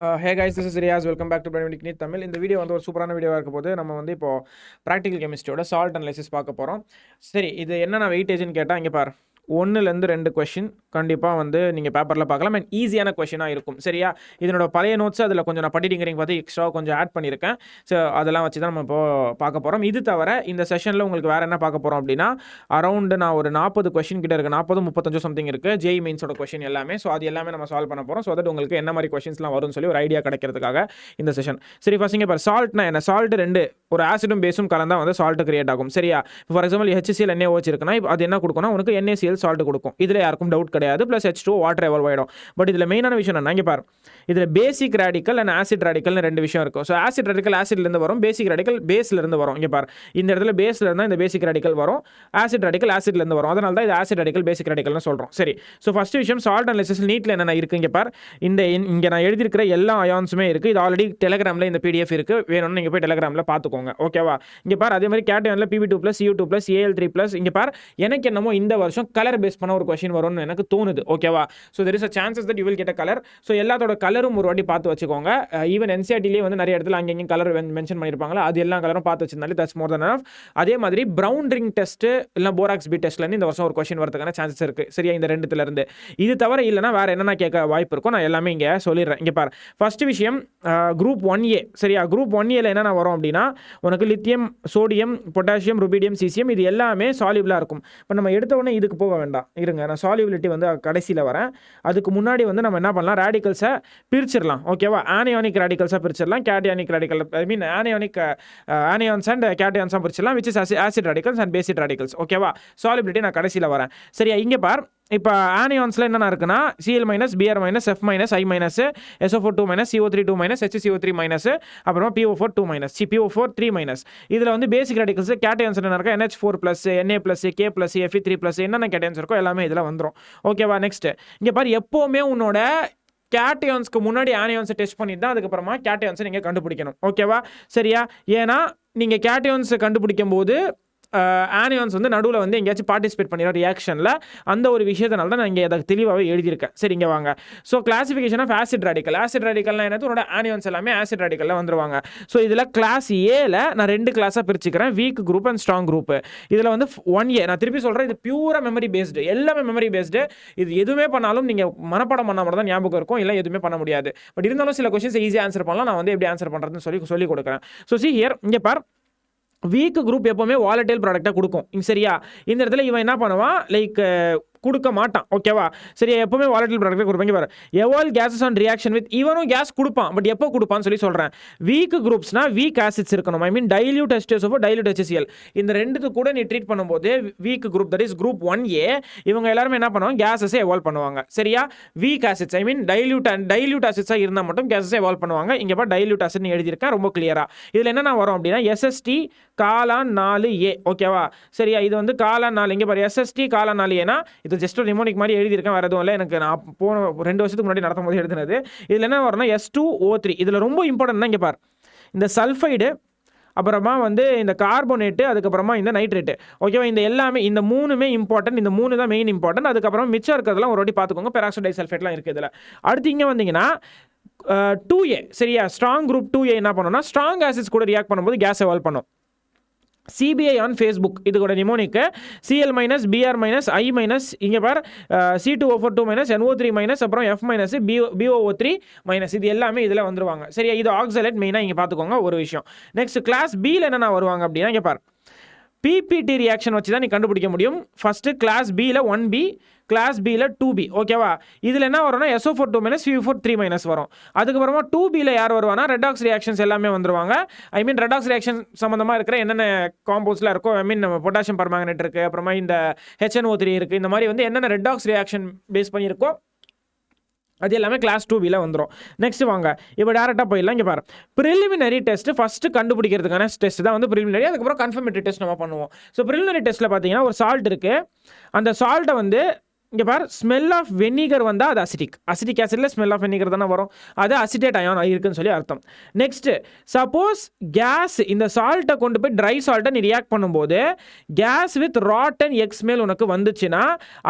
Hey guys, this is Riyaz. Welcome back to Biomedic Neat Tamil. இந்த video வந்து ஒரு சூப்பரான வீடியோவா இருக்க போது நம்ம வந்து இப்போ ப்ராக்டிகல் கெமிஸ்ட்ரியோட சால்ட் அனலைசிஸ் பார்க்க போகிறோம். சரி, இது என்னென்ன வெயிட்டேஜ்னு கேட்டால் இங்கே பாரு 1லேருந்து 2 கொஷின் கண்டிப்பாக வந்து நீங்கள் பேப்பரில் பார்க்கலாம். அண்ட் ஈஸியான கொஷினாக இருக்கும். சரியா, இதனோட பழைய நோட்ஸ் அதில் கொஞ்சம் நான் படிட்டிங்கிறீங்க பார்த்து எக்ஸ்ட்ரா கொஞ்சம் ஆட் பண்ணியிருக்கேன். ஸோ அதெல்லாம் வச்சு தான் நம்ம இப்போ பார்க்க போகிறோம். இது தவிர இந்த செஷனில் உங்களுக்கு வேறு என்ன பார்க்க போகிறோம் அப்படின்னா, அரௌண்டு நான் ஒரு 40 கொஷின் கிட்ட இருக்குது, 40-35 சம்திங் இருக்குது ஜேஇ மெயின்ஸோட கொஷின் எல்லாமே. ஸோ அது எல்லாமே நம்ம சால்வ் பண்ண போகிறோம். ஸோ தட் உங்களுக்கு என்ன மாதிரி கொஷின்ஸ்லாம் வரும்னு சொல்லி ஒரு ஐடியா கிடைக்கிறதுக்காக இந்த செஷன். சரி, ஃபர்ஸ்ட் இங்கே பாரு, சால்ட்னா என்ன? சால்ட் ரெண்டு, ஒரு ஆசிடும் பேஸும் கலந்தால் வந்து சால்ட் கிரியேட் ஆகும். சரியா, ஃபார் எக்ஸாம்பிள் HCl NaOH இருக்குன்னா அது என்ன கொடுக்கும்னா உனக்கு NaCl சால்ட் கொடுக்கும். இதில் யாருக்கும் டவுட் கிடையாது. ப்ளஸ் H2O வாட்டர் எவால்வ் ஆகிடும். பட் இதில் மெயினான விஷயம் என்ன இங்கே பாரு, இதில் பேசிக் ரேடிக்கல் அண்ட் ஆசிட் ரேடிக்கல்னு ரெண்டு விஷயம் இருக்கும். ஸோ ஆசிட் ரேடிக்கல் ஆசிட்லேருந்து வரும், பேசிக் ரேடிக்கல் பேஸ்லேருந்து வரும். இங்கே பாரு, இந்த இடத்துல பேஸில் இருந்தால் இந்த பேசிக் ரேடிக்கல் வரும், ஆசிட் ரேடிக்கல் ஆசிட்லேருந்து வரும். அதனால தான் இது ஆசிட் ரேடிக்கல் பேசிக் ரேடிக்கல்னு சொல்கிறோம். சரி, ஸோ ஃபர்ஸ்ட் விஷயம் சால்ட் அனலைசிஸ் நீட்டில் என்னென்ன இருக்குது இங்கே பாரு. இங்கே நான் எழுதியிருக்கிற எல்லா அயான்ஸுமே இருக்குது. இது ஆல்ரெடி டெலகிராமில் இந்த PDF இருக்குது, வேணும்னு நீங்கள் போய் டெலகிராமில் பார்த்துக்கோங்க. ஓகேவா, இங்கே பாரு அதே மாதிரி கேட்டயானில் Pb2+, Cu2+, Al3+. இங்கே பாரு, எனக்கு என்னமோ இந்த வருஷம் கலர் பேஸ் பண்ண ஒரு கொஸ்டின் வரும்னு எனக்கு தோணுது. ஓகேவா, so there is a chances that you will get a colour. So எல்லாத்தோட கலரும் ஒரு வாட்டி பார்த்து வச்சுக்கோங்க. ஈவன் NCERTலேயே வந்து நிறைய இடத்துல அங்கேயும் கலர் மென்ஷன் பண்ணியிருப்பாங்களா, அது எல்லா கலரும் பார்த்து வச்சிருந்தாலே தட்ஸ் மோர் தென் எனஃப். அதே மாதிரி ப்ரௌன் ரிங் டெஸ்ட் இல்லை போராக்ஸ் பி டெஸ்ட்லேருந்து இந்த வருஷம் ஒரு கொஸ்டின் வரதுக்கான சான்சஸ் இருக்குது. சரியா, இந்த ரெண்டுத்துலேருந்து. இது தவிர இல்லைனா வேறு என்னென்ன கேட்க வாய்ப்பு இருக்கும் நான் எல்லாமே இங்கே சொல்லிடுறேன். இங்கே பாரு, ஃபர்ஸ்ட் விஷயம் குரூப் 1A. சரியா, குரூப் 1Aல என்னென்ன வரும் அப்படின்னா உனக்கு lithium, sodium, potassium, rubidium, caesium இது எல்லாமே சால்யூபிளாக இருக்கும். இப்போ நம்ம எடுத்த உடனே இதுக்கு போக வேண்டாம், இருங்க நான் சால்யூபிலிட்டி வந்து கடைசியில் வரேன். அதுக்கு முன்னாடி வந்து நம்ம என்ன பண்ணலாம், ரேடிக்கல்ஸை பிரிச்சிடலாம். ஓகேவா, ஆனியானிக் ரேடிக்கல்ஸாக பிரிச்சிடலாம், cationic radical I mean anions and கேட்டயான்ஸாக பிரிச்சிடலாம், which is acid radicals and basic radicals. ஓகேவா, சால்யூபிலிட்டி நான் கடைசியில் வரேன். சரியா, இங்கே பார், இப்போ ஆனியான்ஸில் என்னென்ன இருக்குன்னா Cl-, Br-, F-, I-, SO4 2-, CO3 2-, HCO3-, அப்புறமா PO4 2-, PO4 3-. இதில் வந்து பேசிக் ரேடிக்கல்ஸ் கேட்டயான்ஸ் என்ன இருக்கா, NH4+, Na+, K+, Fe3+, என்னென்ன கேட்டயான்ஸ் இருக்கோ எல்லாமே இதில் வந்துடும். ஓகேவா, நெக்ஸ்ட் இங்கே பாரு, எப்போவுமே உன்னோட கேட்டயான்ஸ்க்கு முன்னாடி ஆனியான்ஸை டெஸ்ட் பண்ணிட்டு தான் அதுக்கப்புறமா கேட்டயான்ஸை நீங்கள் கண்டுபிடிக்கணும். ஓகேவா, சரியா, ஏன்னா நீங்கள் கேட்டயான்ஸை கண்டுபிடிக்கும் போது ஆனியான்ஸ் வந்து நடுவில் வந்து எங்கேயாச்சும் பார்ட்டிசிபேட் பண்ணிடுற ரியாக்ஷனில், அந்த ஒரு விஷயத்தினால தான் நான் இங்கே அதை தெளிவாகவே எழுதியிருக்கேன். சரி, இங்கே வாங்க. So classification of acid radical. Acid ரேடிக்கல்னா என்னது, உன்னோட ஆனியான்ஸ் எல்லாமே ஆசிட் ரேடிக்கலில் வந்துருவாங்க. ஸோ இதில் கிளாஸ் ஏல நான் 2 கிளாஸாக பிரிச்சுக்கிறேன், weak group and strong group. இதில் வந்து 1A நான் திருப்பி சொல்கிறேன், இது பியூராக மெமரி பேஸ்டு, எல்லாமே மெமரி பேஸ்டு. இது எதுவுமே பண்ணாலும் நீங்கள் மனப்பாடம் பண்ணால் மட்டும் தான் ஞாபகம் இருக்கும், இல்லை எதுவுமே பண்ண முடியாது. பட் இருந்தாலும் சில கொஸ்டின்ஸ் ஈஸியாக ஆன்சர் பண்ணலாம். நான் வந்து எப்படி ஆன்சர் பண்ணுறதுன்னு சொல்லி கொடுக்குறேன். ஸோ சி ஹியர், இங்கே பார், வீக் குரூப் எப்போவுமே வாலட்டைல் ப்ராடக்டாக கொடுக்கும். சரியா, இந்த இடத்துல இவன் என்ன பண்ணுவான், லைக் கொடுக்க மாட்டான். ஓகேவா, சரியா, எப்பவுமே வாலட்டைல் ப்ராடக்ட் கொடுப்பாங்க. பாரு, evolve gases on reaction with, இவனும் கேஸ் கொடுப்பான், பட் எப்போ கொடுப்பான்னு சொல்கிறேன். வீக் குரூப்ஸ்னா வீக் ஆசிட்ஸ் இருக்கணும், I mean dilute H2SO4, dilute HCl. இந்த ரெண்டுத்து கூட நீ ட்ரீட் பண்ணும்போது weak group, that is group 1A, இவங்க எல்லாருமே என்ன பண்ணுவாங்க, கேஸஸை எவால்வ் பண்ணுவாங்க. சரியா, weak acids I mean dilute ஆசிட்ஸாக இருந்தால் மட்டும் கேஸஸை எவால்வ் பண்ணுவாங்க. இங்கே பாரு, டைல்யூட் ஆசிட்னு எழுதியிருக்கேன் ரொம்ப கிளியரா. இதில் என்னென்ன வரும் அப்படின்னா SST காலான் 4A. ஓகேவா, சரியா, இது வந்து காலான் 4. இங்கே பாரு, SST காலான் 4Aனா இது ஜஸ்ட் ஒரு நிமோனிக் மாதிரி எழுதியிருக்கேன், வேறு எதுவும் இல்லை. எனக்கு நான் போன 2 வருஷத்துக்கு முன்னாடி நடத்தும் போது எழுதுனது. இதில் என்ன வரும்னா S2O3. இதில் ரொம்ப இம்பார்ட்டன்ட் தான் இங்கே பார், இந்த சல்ஃபைடு, அப்புறமா வந்து இந்த கார்போனேட்டு, அதுக்கப்புறமா இந்த நைட்ரேட்டு. ஓகேவா, இந்த எல்லாமே இந்த 3மே இம்பார்ட்டன்ட், இந்த 3 தான் மெயின் இம்பார்ட்டன்ட். அதுக்கப்புறம் மிச்சம் இருக்கிறதுலாம் ஒரு வாட்டி பார்த்துக்கோங்க, பெராக்சோ டைசல்ஃபேட்லாம் இருக்குது இதில். அடுத்து இங்கே வந்தீங்கன்னா 2A. சரியா, ஸ்ட்ராங் குரூப் 2A என்ன பண்ணோம்னா ஸ்ட்ராங் ஆசிட்ஸ் கூட ரியாக்ட் பண்ணும்போது கேஸ் எவால்வ் பண்ணும். CBI ஆன் ஃபேஸ்புக், இது கூட நிமோனிக்கு Cl-, Br-, I-, இங்கே பார் C2O4 2-, NO3-, அப்புறம் F-, BOO3-, இது எல்லாமே இதில் வந்துருவாங்க. சரியா, இது ஆக்சலேட் மெயினாக இங்கே பார்த்துக்கோங்க ஒரு விஷயம். நெக்ஸ்ட் கிளாஸ் Bயில் என்னென்ன வருவாங்க அப்படின்னா, இங்கே பார், PPT ரியாக்ஷன் வச்சு தான் நீ கண்டுபிடிக்க முடியும். ஃபஸ்ட்டு கிளாஸ் Bயில் 1B, கிளாஸ் Bயில் 2B. ஓகேவா, இதில் என்ன வரும்னா SO4 2-, CU4 3- வரும். அதுக்கப்புறமா 2Bயில் யார் வருவானா, ரெடாக்ஸ் ரியாக்ஷன்ஸ் எல்லாமே வந்துருவாங்க. ஐ மீன் ரெடாக்ஸ் ரியாக்ஷன் சம்மந்தமாக இருக்கிற என்னென்ன காம்பவுண்ட்ஸ்லாம் இருக்கோ, ஐ மீன் பொட்டாசியம் பர்மாங்கனேட் இருக்குது, அப்புறமா இந்த HNO3 இருக்குது, இந்த மாதிரி வந்து என்னென்ன ரெடாக்ஸ் ரியாக்ஷன் பேஸ் பண்ணியிருக்கோ அது எல்லாமே கிளாஸ் 2Bயில் வந்துடும். நெக்ஸ்ட் வாங்க, இப்போ டேரெக்டாக போயிடலாம். இங்கே பாரு, ப்ரிலிமினரி டெஸ்ட்டு ஃபஸ்ட்டு கண்டுபிடிக்கிறதுக்கான டெஸ்ட் தான் வந்து ப்ரிலிமினரி. அதுக்கப்புறம் கன்ஃபர்மேட்டரி டெஸ்ட் நம்ம பண்ணுவோம். ஸோ ப்ரிலிமினரி டெஸ்ட்டில் பார்த்தீங்கன்னா ஒரு சால்ட் இருக்குது, அந்த சால்ட்டை வந்து இங்கே பார் ஸ்மெல் ஆஃப் வெனிகர் வந்தால் அது அசிட்டிக் ஆசிடில் ஸ்மெல் ஆஃப் வெனிகர் தானே வரும், அது அசிட்டேட் அயான் இருக்குன்னு சொல்லி அர்த்தம். நெக்ஸ்ட்டு சப்போஸ் கேஸ் இந்த சால்ட்டை கொண்டு போய் ட்ரை சால்ட்டை நீ ரியாக்ட் பண்ணும்போது gas with rotten egg smell உனக்கு வந்துச்சுன்னா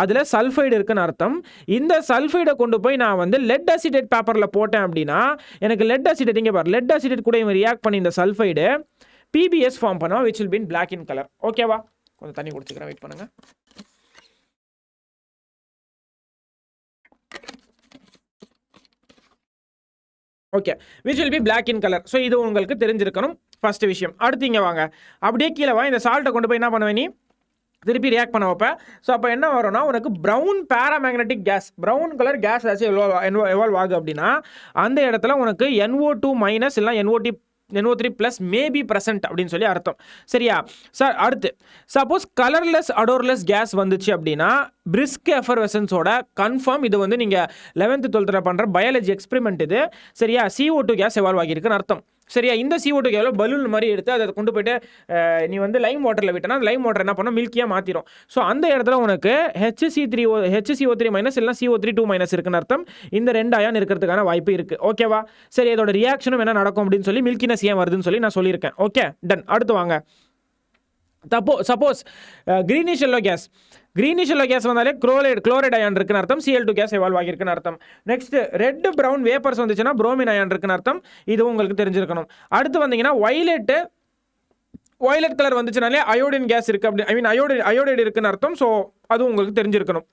அதில் சல்ஃபைடு இருக்குன்னு அர்த்தம். இந்த சல்ஃபைடை கொண்டு போய் நான் வந்து லெட் அசிட்டேட் பேப்பரில் போட்டேன் அப்படின்னா எனக்கு லெட் அசிட்டேட் இங்கே பார் லெட் அசிட்டேட் கூட இவன் ரியாக்ட் பண்ணி இந்த சல்ஃபைடு PBS ஃபார்ம் பண்ணுவோம் which will be in black in color. ஓகேவா, கொஞ்சம் தண்ணி குடிச்சுக்கிறேன், வெயிட் பண்ணுங்க. Okay, which will be black in color. So இது உங்களுக்கு தெரிஞ்சிருக்கணும் ஃபர்ஸ்ட் விஷயம். அடுத்து இங்கே வாங்க, அப்படியே கீழே வா, இந்த சால்ட்டை கொண்டு போய் என்ன பண்ணுவேன் நீ திருப்பி ரியாக்ட் பண்ண வைப்பேன். ஸோ அப்போ என்ன வரும்னா உனக்கு brown paramagnetic gas, brown colour gas ஏதாச்சும் எவால்வ் ஆகுது அப்படின்னா அந்த இடத்துல உனக்கு NO2 மைனஸ் இல்லை NO3 ப்ளஸ் மேபி ப்ரெசன்ட் அப்படின்னு சொல்லி அர்த்தம். சரியா சார்? அடுத்து சப்போஸ் கலர்லெஸ் அடோர்லெஸ் கேஸ் வந்துச்சு அப்படின்னா பிரிஸ்க் எஃபர்வெசன்ஸோட கன்ஃபார்ம் இது வந்து நீங்கள் 11th 12th பண்ணுற பயாலஜி எக்ஸ்பெரிமெண்ட் இது. சரியா? CO2 கேஸ் எவால்வ் ஆகியிருக்குன்னு அர்த்தம். சரியா? இந்த CO2 கேஸில் பலூன் மாதிரி எடுத்து அதை கொண்டு போயிட்டு நீ வந்து லைம் வாட்டரில் விட்டனா அந்த லைம் வாட்டர் என்ன பண்ணால் மில்கியாக மாற்றிடும். ஸோ அந்த இடத்துல உனக்கு HCO3 மைனஸ் இல்லை CO3 மைனஸ் இருக்குன்னு அர்த்தம். இந்த 2 அயான் இருக்கிறதுக்கான வாய்ப்பு இருக்குது. ஓகேவா? சரி, இதோட ரியாக்ஷனும் என்ன நடக்கும் அப்படின்னு சொல்லி மில்கினஸ் ஏன் வருதுன்னு சொல்லி நான் சொல்லியிருக்கேன். Okay, done. அடுத்து வாங்க, சப்போஸ் கிரீனிஷ் எல்லோ கேஸ் வந்தாலே குளோரைட் அயான் இருக்குன்னு அர்த்தம். Cl2 கேஸ் எவால்வ் ஆகியிருக்குன்னு அர்த்தம். நெக்ஸ்ட் ரெட் பிரவுன் வேப்பர்ஸ் வந்துச்சுன்னா புரோமின் அயான் இருக்குன்னு அர்த்தம். இது உங்களுக்கு தெரிஞ்சிருக்கணும். அடுத்து வந்தீங்கன்னா வயலட் கலர் வந்துச்சுனாலே அயோடின் கேஸ் இருக்கு அப்படி, ஐ மீன் அயோடைடு இருக்குன்னு அர்த்தம். ஸோ அது உங்களுக்கு தெரிஞ்சிருக்கணும்.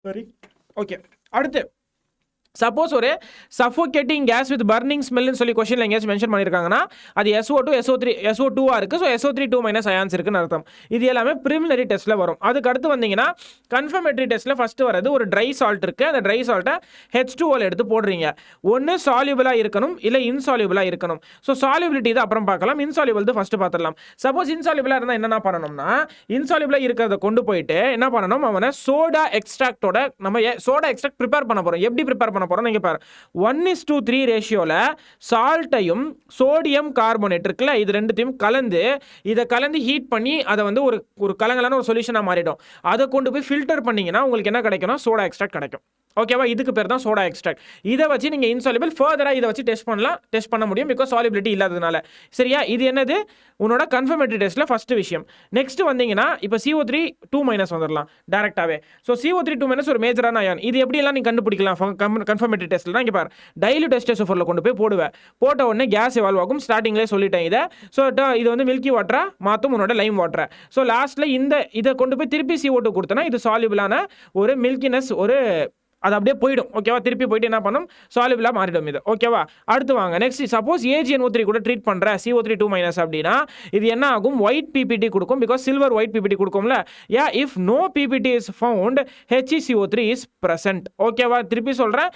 சரி, ஓகே. அடுத்து சப்போஸ் ஒரு சஃபோகேட்டிங் கேஸ் வித் பர்னிங் ஸ்மெல்னு சொல்லி கொஸ்டினில் எங்கேயாச்சும் மென்ஷன் பண்ணியிருக்காங்கன்னா அது SO2 இருக்குது. ஸோ SO3 மைனஸ் அயான்ஸ் இருக்குன்னு அர்த்தம். இது எல்லாமே ப்ரிலிமினரி டெஸ்ட்டில் வரும். அதுக்கு அடுத்து வந்தீங்கன்னா கன்ஃபர்மேட்டரி டெஸ்ட்டில் ஃபஸ்ட்டு வரது ஒரு ட்ரை சால்ட் இருக்குது. அந்த ட்ரை சால்ட்டை H2O எடுத்து போடுறீங்க. ஒன்று சால்யூபிளாக இருக்கணும், இல்லை இன்சால்யூபிளாக இருக்கணும். ஸோ சால்யூபிலிட்டி தான் அப்புறம் பார்க்கலாம், இன்சால்யூபிள் தான் ஃபஸ்ட்டு பார்த்துடலாம். சப்போஸ் இன்சால்யூபிளாக இருந்தால் என்னென்ன பண்ணணும்னா இன்சால்யூபிளாக இருக்கிறத கொண்டு போயிட்டு என்ன பண்ணணும், அவனை சோடா எக்ஸ்ட்ராக்டோட நம்ம சோடா எக்ஸ்ட்ராக்ட் ப்ரிப்பேர் பண்ண போகிறோம். எப்படி ப்ரிப்பேர் பண்ண போறோம் நீங்க பாரு, 1:3 ரேஷியோல சால்ட்டையும் சோடியம் கார்பனேட் இருக்குல்ல, இது ரெண்டுத்தையும் கலந்து ஹீட் பண்ணி அதை வந்து ஒரு கலங்கலான ஒரு சொல்யூஷனா மாறிடும். அதை கொண்டு போய் ஃபில்டர் பண்ணீங்கன்னா உங்களுக்கு என்ன கிடைக்கும், சோடா எக்ஸ்ட்ராக்ட் கிடைக்கும். ஓகேவா? இதுக்கு பேர் தான் சோடா எக்ஸ்ட்ராக்ட். இதை வச்சு நீங்கள் இன்சால்யூபிள் ஃபர்தராக இதை வச்சு டெஸ்ட் பண்ண முடியும், பிகாஸ் சால்யூபிலிட்டி இல்லாததுனால. சரியா? இது என்னது உன்னோட கன்ஃபர்மேட்டரி டெஸ்ட்டில் ஃபர்ஸ்ட் விஷயம். நெக்ஸ்ட் வந்தீங்கன்னா இப்போ CO3 மைனஸ் வந்துடலாம் டேரெக்டாகவே. ஸோ CO3 மைனஸ் ஒரு மேஜரான அயான். இது எப்படியெல்லாம் நீ கண்டுபிடிக்கலாம் கன்ஃபர்மேட்டரி டெஸ்ட்டில் தான்? இங்கே பாரு, டைல்யூட் H2SO4 கொண்டு போய் போட்ட உடனே கேஸ் எவால்வ் ஆகும். ஸ்டார்டிங்லேயே சொல்லிட்டேன் இதை. ஸோ இது வந்து மில்கி வாட்டரா மாற்றும் உன்னோட லைம் வாட்டரை. ஸோ லாஸ்ட்டில் இதை கொண்டு போய் திருப்பி CO2 கொடுத்தனா இது சால்யூபிளான ஒரு மில்கினஸ் அது அப்படியே போயிடும். ஓகேவா? திருப்பி போயிட்டு என்ன பண்ணும், சால்யூபிளாக மாறிடும் இது. ஓகேவா? அடுத்து வாங்க, நெக்ஸ்ட் சப்போஸ் AgNO3 கூட ட்ரீட் பண்ணுற CO3 மைனஸ் அப்படின்னா இது என்ன ஆகும், ஒயிட் PPT கொடுக்கும். பிகாஸ் சில்வர் ஒயிட் PPT கொடுக்கும்ல. If no PPT is found HeCO3 is present. ஓகேவா? திருப்பி சொல்கிறேன்,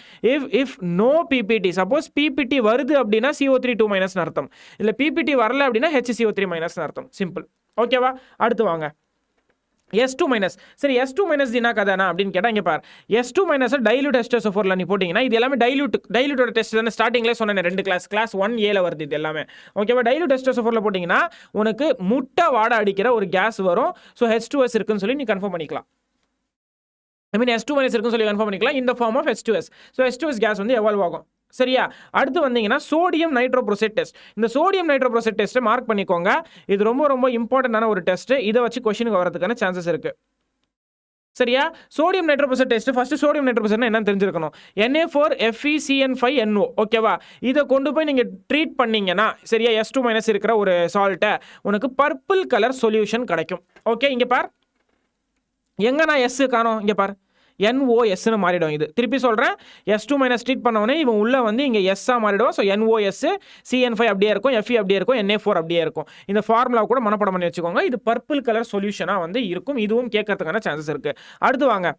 if no PPT, suppose PPT வருது அப்படின்னா CO3 மைனஸ் அர்த்தம், இல்லை PPT வரல அப்படின்னா HeCO3 மைனஸ் அர்த்தம். சிம்பிள். ஓகேவா? அடுத்து வாங்க, S2 மைனஸ். சரி, S2 மைனஸ் என்ன கதானா அப்படின்னு கேட்டால் இங்கே பார், S2 மைனஸ் டைல்யூட் H2SO4 நீ போட்டிங்கன்னா இது எல்லாமே டைல்யூட்டோட டெஸ்ட் தானே. ஸ்டார்டிங்லேயே சொன்னேன் 2 கிளாஸ் 1Aல வருது இது எல்லாமே. ஓகேவா? டைல்யூட் H2SO4 போட்டிங்கன்னா உனக்கு முட்டை வாடை அடிக்கிற ஒரு கேஸ் வரும். ஸோ H2S இருக்குன்னு சொல்லி நீ கன்ஃபார்ம் பண்ணிக்கலாம். ஐ மீன் S2 மைனஸ் இருக்குன்னு சொல்லி கன்ஃபார்ம் பண்ணிக்கலாம் இந்த form of H2S. So H2S gas வந்து எவால்வ் ஆகும். சரியா? அடுத்து வந்தீங்கன்னா சோடியம் நைட்ரோப்ரோசேட் டெஸ்ட். இந்த சோடியம் நைட்ரோப்ரோசேட் டெஸ்ட்டை மார்க் பண்ணிக்கோங்க. இது ரொம்ப இம்பார்ட்டன்டான ஒரு டெஸ்ட். இதை வச்சு கொஸ்டினுக்கு வரதுக்கான சான்சஸ் இருக்கு. சரியா? Sodium nitroprusside test. First sodium nitroprusside என்னன்னு தெரிஞ்சிருக்கணும். Na4FeCN5NO. ஓகேவா? இதை கொண்டு போய் நீங்க ட்ரீட் பண்ணீங்கன்னா சரியா, S2 மைனஸ் இருக்கிற ஒரு சால்ட்டை உனக்கு பர்பிள் கலர் சொல்யூஷன் கிடைக்கும். ஓகே, இங்க பார், எங்க நான் S காணோம், இங்க பார், NOSன்னு மாறிடும். இது திருப்பி சொல்கிறேன், S2 மைனஸ் ட்ரீட் பண்ணவொடனே இவன் உள்ளே வந்து இங்கே எஸ்ஸாக மாறிடும். ஸோ NOS, CN5 அப்படியே இருக்கும், Fe அப்படியே இருக்கும், Na4 அப்படியே இருக்கும். இந்த ஃபார்முலா கூட மனப்படம் பண்ணி வச்சுக்கோங்க. இது பர்பிள் கலர் சொல்யூஷனாக வந்து இருக்கும். இதுவும் கேட்கறதுக்கான சான்சஸ் இருக்குது. அடுத்து வாங்க,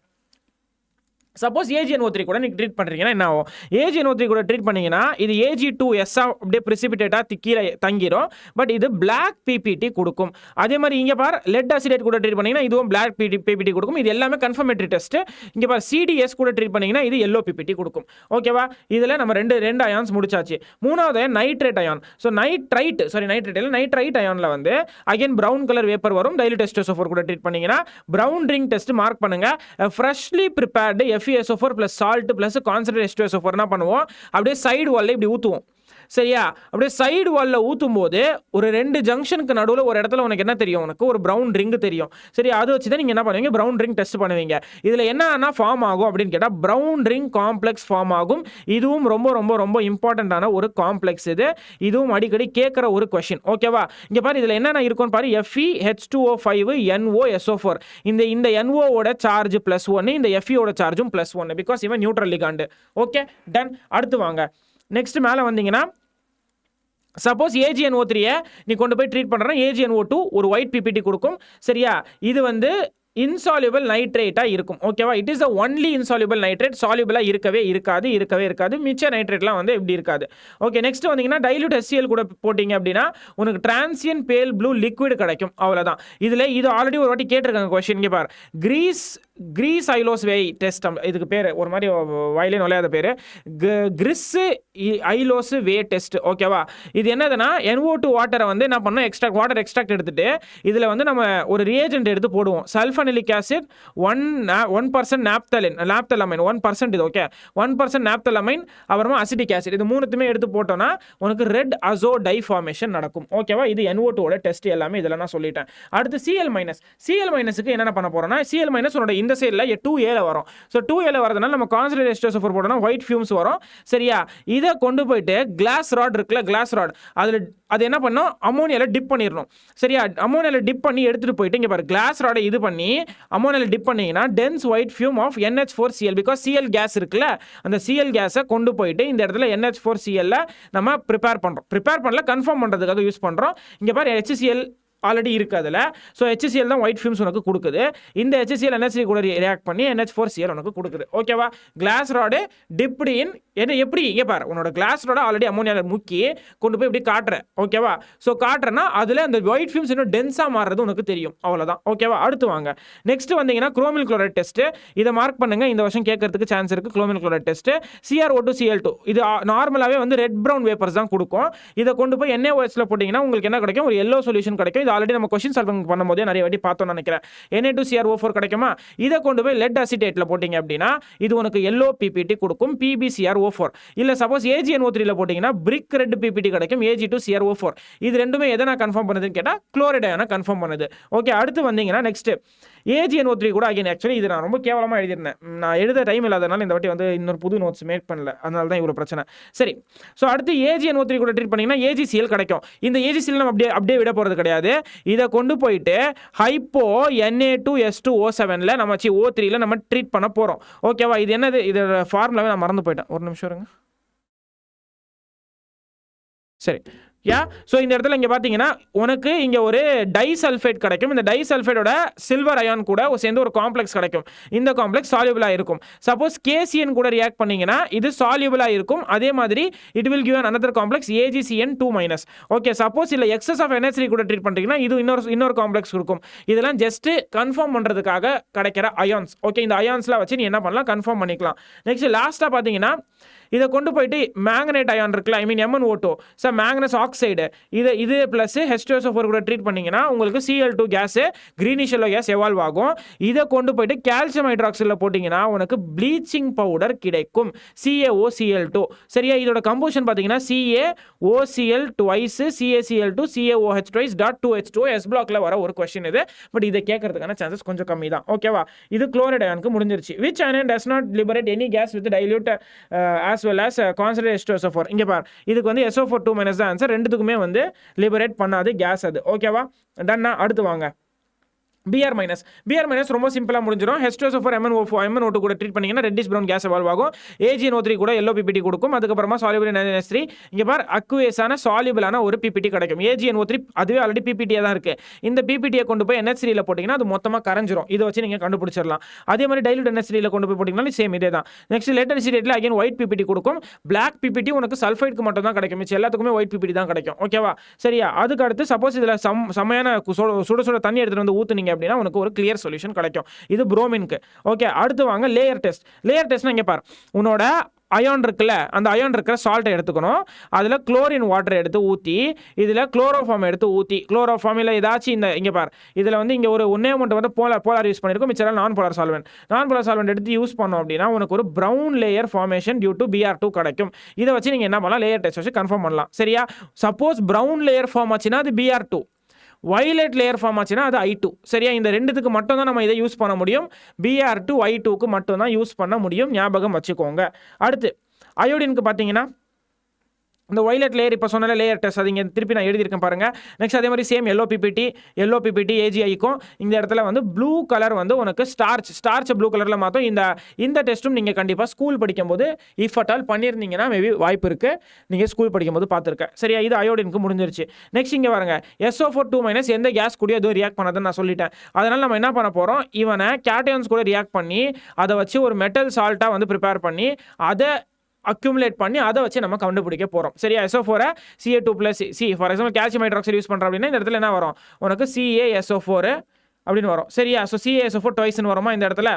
சப்போஸ் AgNO3 கூட நீங்கள் ட்ரீட் பண்ணுறீங்கன்னா என்ன ஆகும்? AgNO3 கூட ட்ரீட் பண்ணிங்கன்னா இது Ag2S அப்படியே ப்ரிசிபிடேட்டாக கீழே தங்கிரும். பட் இது பிளாக் PPT கொடுக்கும். அதே மாதிரி இங்கே பார் லெட் அசிடேட் கூட ட்ரீட் பண்ணிங்கன்னா இதுவும் பிளாக் PPT கொடுக்கும். இது எல்லாமே கன்ஃபர்மேட்டரி டெஸ்ட். இங்கே பார் CDS கூட ட்ரீட் பண்ணிங்கன்னா இது எல்லோ PPT கொடுக்கும். ஓகேவா? இதில் நம்ம ரெண்டு அயான்ஸ் முடிச்சாச்சு. மூணாவது நைட்ரேட் அயான். ஸோ நைட்ரைட் அயானில் வந்து அகைன் ப்ரௌன் கலர் வேப்பர் வரும். டைல்யூட் H2SO4 கூட ட்ரீட் பண்ணிங்கன்னா ப்ரௌன் ரிங் டெஸ்ட் மார்க் பண்ணுங்க. Freshly prepared FeSO4 + salt + concentrate H2SO4 என்ன பண்ணுவோம்? அப்படியே சைடு வால்ல இப்படி ஊற்றுவோம். சரியா? அப்படியே சைடு வால்ல ஊற்றும் போது ஒரு 2 ஜங்ஷனுக்கு நடுவில் ஒரு இடத்துல உனக்கு என்ன தெரியும்? உனக்கு ஒரு ப்ரௌன் ரிங் தெரியும். சரி, அதை வச்சு தான் நீங்கள் என்ன பண்ணுவீங்க? ப்ரௌன் ரிங் டெஸ்ட் பண்ணுவீங்க. இதில் என்னன்னா ஃபார்ம் ஆகும் அப்படின்னு கேட்டால் ப்ரௌன் ரிங் காம்ப்ளெக்ஸ் ஃபார்ம் ஆகும். இதுவும் ரொம்ப ரொம்ப ரொம்ப இம்பார்ட்டண்ட்டான ஒரு காம்ப்ளெக்ஸ். இதுவும் அடிக்கடி கேட்குற ஒரு கொஸ்டின். ஓகேவா? இங்கே பாரு இதில் என்னென்ன இருக்குன்னு பாரு. FeH2O5 NOSO4. இந்த NOவோட சார்ஜ் +1, இந்த Feயோட சார்ஜும் +1 பிகாஸ் இவன் நியூட்ரல் லிகாண்ட். Okay, done. அடுத்து வாங்க. நெக்ஸ்ட் மேலே வந்தீங்கன்னா சப்போஸ் AgNO3 நீ கொண்டு போய் ட்ரீட் பண்ணுறேன். AgNO2 ஒரு ஒயிட் PPT கொடுக்கும். சரியா? இது வந்து இன்சால்யூபிள் நைட்ரேட்டாக இருக்கும். ஓகேவா? It is the only insoluble nitrate. சால்யூபிளாக இருக்கவே இருக்காது. மிச்ச நைட்ரேட்லாம் வந்து எப்படி இருக்காது. ஓகே, நெக்ஸ்ட் வந்தீங்கன்னா டைல்யூட் HCl கூட போட்டிங்க அப்படின்னா உனக்கு டிரான்சியன் பேல் ப்ளூ லிக்விட் கிடைக்கும். அவ்வளோதான். இதில் இது ஆல்ரெடி ஒரு வாட்டி கேட்டிருக்காங்க கொஸ்டின். இங்கே பார் கிரீஸ் ஐலோஸ் வே டெஸ்ட். இதுக்கு பேர் ஒரு மாதிரி வாயிலே நுழையாத பேர். கிரிஸ் ஐலோஸ் வே டெஸ்ட். ஓகேவா? இது என்னதுன்னா NO2 வாட்டரை வந்து என்ன பண்ணோம்? வாட்டர் எக்ஸ்ட்ராக்ட் எடுத்துட்டு இதில் வந்து நம்ம ஒரு ரியேஜென்ட் எடுத்து போடுவோம். சல்ஃபனிலிக் ஆசிட் 1% நாப்தலமைன் 1% இது. ஓகே, 1% நாப்தலமைன், அப்புறமா அசிட்டிக் ஆசிட். இது மூணுத்துமே எடுத்து போட்டோம்னா உனக்கு ரெட் அசோ டை ஃபார்மேஷன் நடக்கும். ஓகேவா? இது NO2 டெஸ்ட் எல்லாமே இதில் நான் சொல்லிட்டேன். அடுத்து Cl-க்கு என்னென்ன பண்ண போறோம்னா Cl- உன்னோட இந்த சைடில் 2A வரும். ஸோ 2A வரதுனால நம்ம கான்சன்ட்ரேட் H2SO4 போட்டோம்னா ஒயிட் ஃபியூம்ஸ் வரும். சரியா? இதை கொண்டு போயிட்டு கிளாஸ் ராட் இருக்குல்ல, கிளாஸ் ராட் அது என்ன பண்ணோம்? அமோனியாவில் டிப் பண்ணிடணும். சரியா? அமோனியாவில் டிப் பண்ணி எடுத்துகிட்டு போயிட்டு இங்கே பாரு கிளாஸ் ராடை இது பண்ணி அமோனியாவில் டிப் பண்ணிங்கன்னா dense white fume of NH4Cl. Because Cl gas இருக்குல்ல, அந்த Cl கேஸை கொண்டு போயிட்டு இந்த இடத்துல NH4Cl நம்ம ப்ரிப்பேர் பண்ணல கன்ஃபார்ம் பண்ணுறதுக்காக யூஸ் பண்ணுறோம். இங்கே பாரு HCl ஆல்ரெடி இருக்குது அதில். ஸோ HCl தான் ஒயிட் ஃபியூம்ஸ் உனக்கு கொடுக்குது. இந்த HCl NH3 கூட ரியாக்ட் பண்ணி NH4Cl உனக்கு கொடுக்குது. ஓகேவா? கிளாஸ் ராடு டிப்டு இன் எப்படி இங்கே பாரு உன்னோட கிளாஸ் ராடை ஆல்ரெடி அமோனியாவில் முக்கி கொண்டு போய் இப்படி காட்டுறேன். ஓகேவா? ஸோ காட்டுறேன்னா அதில் அந்த ஒயிட் ஃபியூம்ஸ் இன்னும் டென்ஸாக மாறுறது உனக்கு தெரியும். அவ்வளோதான். ஓகேவா? அடுத்து வாங்க. நெக்ஸ்ட் வந்தீங்கன்னா குரோமில் குளோரைட் டெஸ்ட். இதை மார்க் பண்ணுங்க. இந்த வருஷம் கேட்கறதுக்கு சான்ஸ் இருக்குது. குரோமில் குளோரைட் டெஸ்ட் CrO2 Cl2 இது நார்மலாகவே வந்து ரெட் ப்ரௌன் வேப்பர்ஸ் தான் கொடுக்கும். இதை கொண்டு போய் NaOHல போட்டிங்கன்னா உங்களுக்கு என்ன கிடைக்கும்? ஒரு எல்லோ சொல்யூஷன் கிடைக்கும். ஆல்ரெடி நம்ம கொஸ்டின் சால்விங் பண்ணும்போது நிறைய வாட்டி பார்த்தோம்னு நினைக்கிறேன். Na2CrO4 கிடைக்குமா? இதை கொண்டு போய் லெட் அசிட்டேட்ல போட்டிங்க அப்படின்னா இது உனக்கு எல்லோ PPT கொடுக்கும். PbCrO4. இல்லை சப்போஸ் AgNO3 போட்டிங்கன்னா பிரிக் ரெட் PPT கிடைக்கும். Ag2CrO4. இது ரெண்டுமே எதை நான் கன்ஃபார்ம் பண்ணுதுன்னு கேட்டால் குளோரைட் அயனை கன்ஃபார்ம் பண்ணுது. ஓகே, அடுத்து வந்தீங்கன்னா நெக்ஸ்ட் AgNO3 கூட அகைன் ஆக்சுவலி இது நான் ரொம்ப கேவலமாக எழுதிருந்தேன். நான் எழுத டைம் இல்லாதனால இந்த வாட்டி வந்து இன்னொரு புது நோட்ஸ் மேக் பண்ணல. அதனால தான் இவ்வளோ பிரச்சனை. சரி, ஸோ அடுத்து AgNO3 கூட ட்ரீட் பண்ணிங்கன்னா AgCl கிடைக்கும். இந்த AgCl நம்ம அப்படியே விட போகிறது கிடையாது. இதை கொண்டு போயிட்டு ஹைப்போ Na2S2O7 நம்ம O3 நம்ம ட்ரீட் பண்ண போகிறோம். ஓகேவா? இது என்னது? இதோட ஃபார்முலாவே நான் மறந்து போயிட்டேன். ஒரு நிமிஷம் இருங்க. சரி, ஸோ இந்த இடத்துல இங்கே பார்த்தீங்கன்னா உனக்கு இங்கே ஒரு டைசல்ஃபேட் கிடைக்கும். இந்த டைசல்ஃபேட்டோட சில்வர் அயான் கூட சேர்ந்து ஒரு காம்ப்ளெக்ஸ் கிடைக்கும். இந்த காம்ப்ளெக்ஸ் சால்யூபிளாக இருக்கும். சப்போஸ் KCN கூட ரியாக்ட் பண்ணிங்கன்னா இது சால்யூபிளாக இருக்கும். அதே மாதிரி it will give another complex AgCN2-. Okay, suppose இல்லை எக்ஸஸ் ஆஃப் NH3 கூட ட்ரீட் பண்ணுறீங்கன்னா இது இன்னொரு காம்ப்ளெக்ஸ் இருக்கும். இதெல்லாம் ஜஸ்ட் கன்ஃபார்ம் பண்ணுறதுக்காக கிடைக்கிற அயான்ஸ். ஓகே, இந்த அயான்ஸ்லாம் வச்சு நீ என்ன பண்ணலாம்? கன்ஃபார்ம் பண்ணிக்கலாம். நெக்ஸ்ட் லாஸ்ட்டாக பார்த்தீங்கன்னா இதை கொண்டு போயிட்டு மேங்கனேட் அயான் இருக்குல்ல, MnO2 சார் மேங்கனஸ் ஆக்சைடு இது ப்ளஸ் H2SO4 கூட ட்ரீட் பண்ணிங்கன்னா உங்களுக்கு Cl2 gas greenish yellow gas evolve ஆகும். இதை கொண்டு போயிட்டு கால்சியம் ஹைட்ராக்சைடில் போட்டிங்கன்னா உனக்கு ப்ளீச்சிங் பவுடர் கிடைக்கும். CaOCl2. சரியா? இதோட கம்போசிஷன் பார்த்தீங்கன்னா CaOCl twice CaCl2 CaOH twice .2H2O S பிளாக்ல வர ஒரு கொஸ்டின் இது. பட் இதை கேட்கறதுக்கான சான்சஸ் கொஞ்சம் கம்மி தான். ஓகேவா? இது குளோரைட் அயானுக்கு முடிஞ்சிருச்சு. Which ion does not liberate any gas with dilute as well as concentrated H2SO4. இங்கே பார் இதுக்கு வந்து SO4 தான் ஆன்சர். ரெண்டுத்துக்குமே வந்து லிபரேட் பண்ணாது கேஸ் அது. ஓகேவா? டன்னா? அடுத்து வாங்க. பிஆர் மைனஸ் ரொம்ப சிம்பிளாக முடிஞ்சிடும். H2SO4 MnO2 கூட ட்ரீட் பண்ணிங்கன்னா ரெட்டிஷ் ப்ரௌன் கேஸ் எவால்வ் ஆகும். AgNO3 கூட எல்லோ பிபிடி கொடுக்கும். அதுக்கப்புறமா சாலிபிள் NH3 இங்கே பார் அக்வேஸான சாலிபிளான ஒரு பிபிடி கிடைக்கும். AgNO3 அதுவே ஆல்ரெடி பிபிடியாக தான் இருக்குது. இந்த பிபிடியை கொண்டு போய் NH3ல போட்டிங்கன்னா அது மொத்தமாக கரைஞ்சிரும். இதை வச்சு நீங்கள் கண்டுபிடிச்சிடலாம். அதே மாதிரி டைலூட் NH3ல கொண்டு போய் போட்டிங்கன்னா சேம் இதே தான். நெக்ஸ்ட் லேட்டர் ஸ்டேட்டில் அகைன் ஒயிட் பிபிடி கொடுக்கும். பிளாக் பிபிடி உனக்கு சல்ஃபைடுக்கு மட்டும் தான் கிடைக்கும். மிச்சம் எல்லாத்துக்குமே ஒயிட் பிபிடி தான் கிடைக்கும். ஓகேவா? சரியா? அதுக்கு அடுத்து சப்போஸ் இதில் செம்மையான சுட தண்ணி எடுத்துகிட்டு வந்து ஊற்றுனீங்க அப்படின்னா உனக்கு ஒரு கிளியர் சொல்யூஷன் கிடைக்கும். இது புரோமினுக்கு. ஓகே, அடுத்து வாங்க லேயர் டெஸ்ட்னா இங்கே பார், உன்னோட அயான் இருக்குல்ல, அந்த அயான் இருக்கிற சால்ட்டை எடுத்துக்கணும். அதில் குளோரின் வாட்டர் எடுத்து ஊற்றி இதில் குளோரோஃபார்ம் எடுத்து ஊற்றி குளோரோஃபார்மில் ஏதாச்சும் இங்கே பார், இதில் வந்து இங்கே ஒரு ஒன்றே மட்டும் வந்து போலார் யூஸ் பண்ணியிருக்கோம். மிச்சம் நான் போலார் சால்வெண்ட் எடுத்து யூஸ் பண்ணோம் அப்படின்னா உனக்கு ஒரு brown layer formation due to BR2 கிடைக்கும். இதை வச்சு நீங்கள் என்ன பண்ணலாம், லேயர் டெஸ்ட் வச்சு கன்ஃபார்ம் பண்ணலாம். சரியா? சப்போஸ் ப்ரௌன் லேயர் ஃபார்ம் ஆச்சுன்னா அது BR2, வயலட் லேயர் ஃபார்ம் ஆச்சுன்னா அது I2. சரியா? இந்த ரெண்டுத்துக்கு மட்டும் தான் நம்ம இதை யூஸ் பண்ண முடியும். BR2 I2க்கு மட்டும் தான் யூஸ் பண்ண முடியும். ஞாபகம் வச்சுக்கோங்க. அடுத்து அயோடினுக்கு பார்த்தீங்கன்னா இந்த வயலட் லேயர் இப்போ சொன்ன லேயர் டெஸ்ட் அது இங்கே திருப்பி நான் எழுதியிருக்கேன் பாருங்கள். நெக்ஸ்ட் அதே மாதிரி சேம் எல்லோ பிபிடி AgIக்கும் இந்த இடத்துல வந்து ப்ளூ கலர் வந்து உனக்கு ஸ்டார்ச் ப்ளூ கலரில் மாற்றும். இந்த டெஸ்ட்டும் நீங்கள் கண்டிப்பாக ஸ்கூல் படிக்கும்போது இஃப் அட் ஆல் பண்ணியிருந்தீங்கன்னா மேபி வாய்ப்பு இருக்குது. நீங்கள் ஸ்கூல் படிக்கும்போது பார்த்துருக்கேன். சரியா? இது அயோடினுக்கு முடிஞ்சிருச்சு. நெக்ஸ்ட் இங்கே பாருங்க, SO4 - எந்த கேஸ் கூட எதுவும் ரியாக்ட் பண்ணாதுன்னு நான் சொல்லிட்டேன். அதனால் நம்ம என்ன பண்ண போகிறோம், இவனை கேட்டயான்ஸ் கூட ரியாக்ட் பண்ணி அதை வச்சு ஒரு மெட்டல் சால்ட்டாக வந்து ப்ரிப்பேர் பண்ணி அதை அக்யூமுலேட் பண்ணி அதை வச்சு நம்ம கண்டுபிடிக்க போகிறோம். சரியா? SO4 Ca2+C for example calcium hydroxide use பண்ணுறோம் அப்படின்னா இந்த இடத்துல என்ன வரும், உனக்கு CaSO4 அப்படின்னு வரும். சரியா? ஸோ CaSO4 ட்வைஸ்ன்னு வருமா இந்த இடத்துல,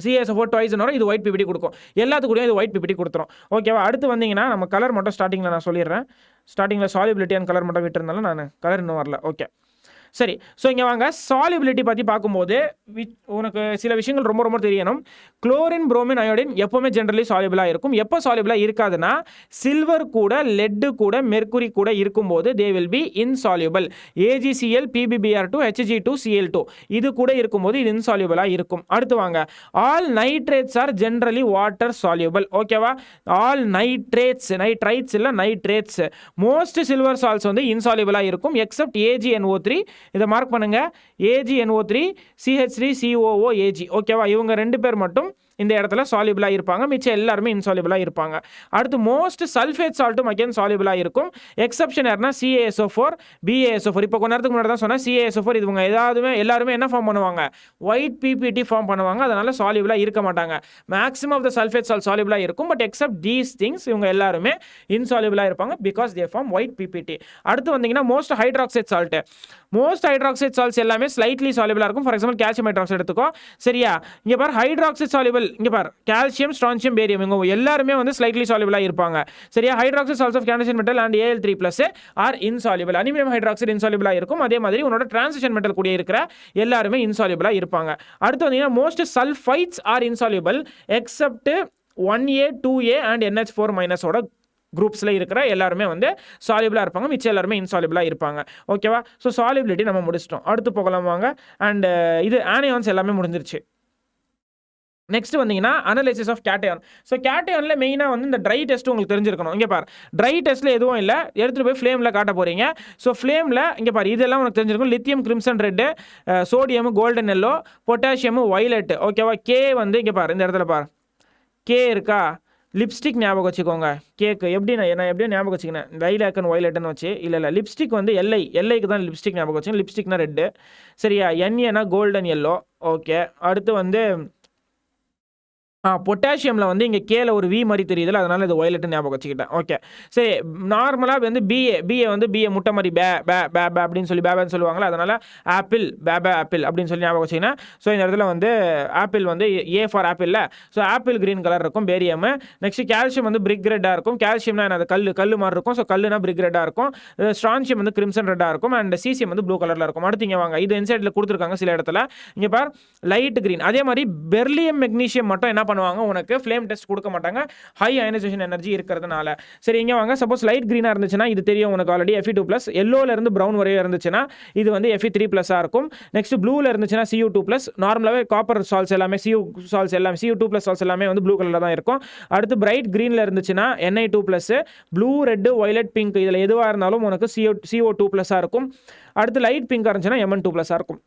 CaSO4 ட்வைஸ்ன்னு வரும். இது ஒயிட் பிபிடி கொடுக்கும். எல்லாத்துக்கூடயும் இது ஒயிட் பிபிடி கொடுத்துரும். ஓகேவா? அடுத்து வந்தீங்கன்னா நம்ம கலர் மட்டும் ஸ்டார்டிங்கில் நான் சொல்லிடுறேன். ஸ்டார்டிங்கில் சாலிபிலிட்டி அண்ட் கலர் மட்டும் விட்டுருந்தாலும் நான் கலர் இன்னும் வரல. ஓகே, சரி. ஸோ இங்கே வாங்க, சாலிபிலிட்டி பற்றி பார்க்கும்போது உனக்கு சில விஷயங்கள் ரொம்ப ரொம்ப தெரியணும். குளோரின், புரோமின், அயோடின் எப்போவுமே ஜென்ரலி சாலிபிளாக இருக்கும். எப்போ சாலிபிளாக இருக்காதுன்னா சில்வர் கூட, லெட்டு கூட, மெர்க்குரி கூட இருக்கும்போது they will be insoluble. AgCl, PbBr2, Hg2Cl2 இது கூட இருக்கும்போது இது இன்சால்யூபிளாக இருக்கும். அடுத்து வாங்க, all nitrates are generally water soluble. ஓகேவா? ஆல் நைட்ரேட்ஸ் இல்லை நைட்ரேட்ஸ் மோஸ்ட் சில்வர் சால்ட்ஸ் வந்து இன்சால்யூபிளாக இருக்கும் எக்ஸப்ட் AgNO3. இதை மார்க் பண்ணுங்க, AgNO3, CH3COOAg. ஓகேவா? இவங்க 2 பேர் மட்டும் இந்த இடத்துல சாலிபிளாக இருப்பாங்க. மிச்சம் எல்லாருமே இன்சாலிபிளாக இருப்பாங்க. அடுத்து மோஸ்ட் சல்ஃபேட் சால்ட்டும் அகைன் சாலிபிளாக இருக்கும். எக்ஸப்ஷன் யாருன்னா CaSO4, BaSO4. இப்போ கொஞ்ச நேரத்துக்கு முன்னாடி தான் சொன்னேன் CaSO4 இதுவங்க எல்லாருமே என்ன ஃபார்ம் பண்ணுவாங்க, ஒயிட் பிபிடி ஃபார்ம் பண்ணுவாங்க. அதனால சாலிபிளாக இருக்க மாட்டாங்க. Maximum of the sulphate salt சாலிபிளாக இருக்கும். பட் எக்ஸப்ட் தீஸ் திங்ஸ் இவங்க எல்லாருமே இன்சாலிபிளாக இருப்பாங்க because they form white PPT. அடுத்து வந்தீங்கன்னா மோஸ்ட் ஹைட்ராக்சைட் சால்ட்ஸ் எல்லாமே ஸ்லைட்லி சாலிபிளாக இருக்கும். ஃபார் எக்ஸாம்பிள் கால்சியம் ஹைட்ராக்சைடு எடுத்துக்கோ. சரியா? இங்கே பார் ஹைட்ராக்சைட் சாலிபிள், இங்கே பார் கால்சியம், ஸ்ட்ரான்சியம், பேரியம் இவங்க எல்லாருமே வந்து ஸ்லைட்லி சாலிபிளாக இருப்பாங்க. சரியா? Hydroxide salts of cation metal and Al3+ are insoluble. Aluminium hydroxide இன்சாலிபிளாக இருக்கும். அதே மாதிரி உன்னோட டிரான்சிஷன் மெட்டல் கூட இருக்கிற எல்லாருமே இன்சாலிபிளாக இருப்பாங்க. அடுத்து வந்தீங்கன்னா most sulphides are insoluble except 1A, 2A and NH4- ஓட குரூப்ஸில் இருக்கிற எல்லாருமே வந்து சாலிபிளாக இருப்பாங்க. மிச்சம் எல்லாருமே இன்சாலிபிளாக இருப்பாங்க. ஓகேவா? ஸோ சாலிபிலிட்டி நம்ம முடிச்சிட்டோம். அடுத்து போகலாம் வாங்க. அண்ட் இது ஆனியான்ஸ் எல்லாமே முடிஞ்சிருச்சு. நெக்ஸ்ட் வந்தீங்கன்னா அனலைசிஸ் ஆஃப் கேட்டயான். ஸோ கேட்டயானில் மெயினாக வந்து இந்த ட்ரை டெஸ்ட் உங்களுக்கு தெரிஞ்சிருக்கணும். இங்கே பார், ட்ரை டெஸ்ட்டில் எதுவும் இல்லை, எடுத்துகிட்டு போய் ஃப்ளேமில் காட்ட போகிறீங்க. ஸோ ஃப்ளேமில் இங்கே பார் இதெல்லாம் உனக்கு தெரிஞ்சிருக்கும். Lithium crimson red, sodium golden yellow, potassium violet. ஓகேவா? கே வந்து இங்கே பார், இந்த இடத்துல பார் கே இருக்கா, லிப்ஸ்டிக் ஞாபகம் வச்சுக்கோங்க. கேக்கு எப்படி நான் எப்படியும் ஞாபகம் வச்சுக்கினேன், லைலாக் ஒயலட்னு வச்சு. இல்லை லிப்ஸ்டிக் வந்து எல்லைக்கு தான் லிப்ஸ்டிக் ஞாபகம் வச்சுக்கேன். லிப்ஸ்டிக்னா ரெட்டு. சரியா? என்ஏனா கோல்டன் எல்லோ. ஓகே, அடுத்து வந்து பொட்டாசியமில் வந்து இங்கே கேல ஒரு வி மாதிரி தெரியுதுல, அதனால இது வயலட்டு ஞாபகம் வச்சுக்கிட்டேன். ஓகே, சரி. நார்மலாக வந்து பிஏ முட்டை மாதிரி பே அப்படின்னு சொல்லி பேபேன்னு சொல்லுவாங்களா, அதனால் ஆப்பிள் ஆப்பிள் அப்படின்னு சொல்லி ஞாபகம் வச்சுக்கினேன். ஸோ இந்த இடத்துல வந்து ஆப்பிள் வந்து ஏ ஃபார் ஆப்பிளில். ஸோ ஆப்பிள் கிரீன் கலர் இருக்கும் பேரியம். நெக்ஸ்ட் கால்சியம் வந்து பிரிக் ரெட்டாக இருக்கும். கால்சியம்னா அது கல் மாதிரி இருக்கும். ஸோ கல்லுனா பிரிக் ரெட்டாக இருக்கும். ஸ்ட்ரான்சியம் வந்து கிரிம்சன் ரெட்டாக இருக்கும். அண்ட் சீசியம் வந்து ப்ளூ கலரில் இருக்கும். அடுத்து இங்கே வாங்க, இது இன்சைடில் கொடுத்துருக்காங்க சில இடத்துல. இங்கே பார் லைட் கிரீன். அதே மாதிரி பெர்லியம் மெக்னீஷியம் மட்டும் என்ன பண்ணுவாங்க, உனக்கு ஃப்ளேம் டெஸ்ட் கொடுக்க மாட்டாங்க, ஹை அயனைசேஷன் எனர்ஜி இருக்கிறதுனால. சரி, இங்கே வாங்க. சப்போஸ் லைட் க்ரீனாக இருந்துச்சுன்னா இது தெரியும் உனக்கு ஆல்ரெடி Fe2+, எல்லோலேருந்து ப்ரௌன் வரையும் இருந்துச்சுன்னா இது வந்து Fe3+ஆக இருக்கும். நெக்ஸ்ட் ப்ளூவில் இருந்துச்சுன்னா Cu2+. நார்மலாகவே காப்பர் சால்ஸ் எல்லாமே Cu2+ சால்ஸ் எல்லாமே வந்து ப்ளூ கலரில் தான் இருக்கும். அடுத்து பிரைட் க்ரீனில் இருந்துச்சுன்னா Na2+, blue, red, violet, pink இதில் எதுவாக இருந்தாலும் உனக்கு CO2+ஆக இருக்கும். அடுத்து லைட் பிங்காக இருந்துச்சுன்னா Mn2+ஆக இருக்கும்.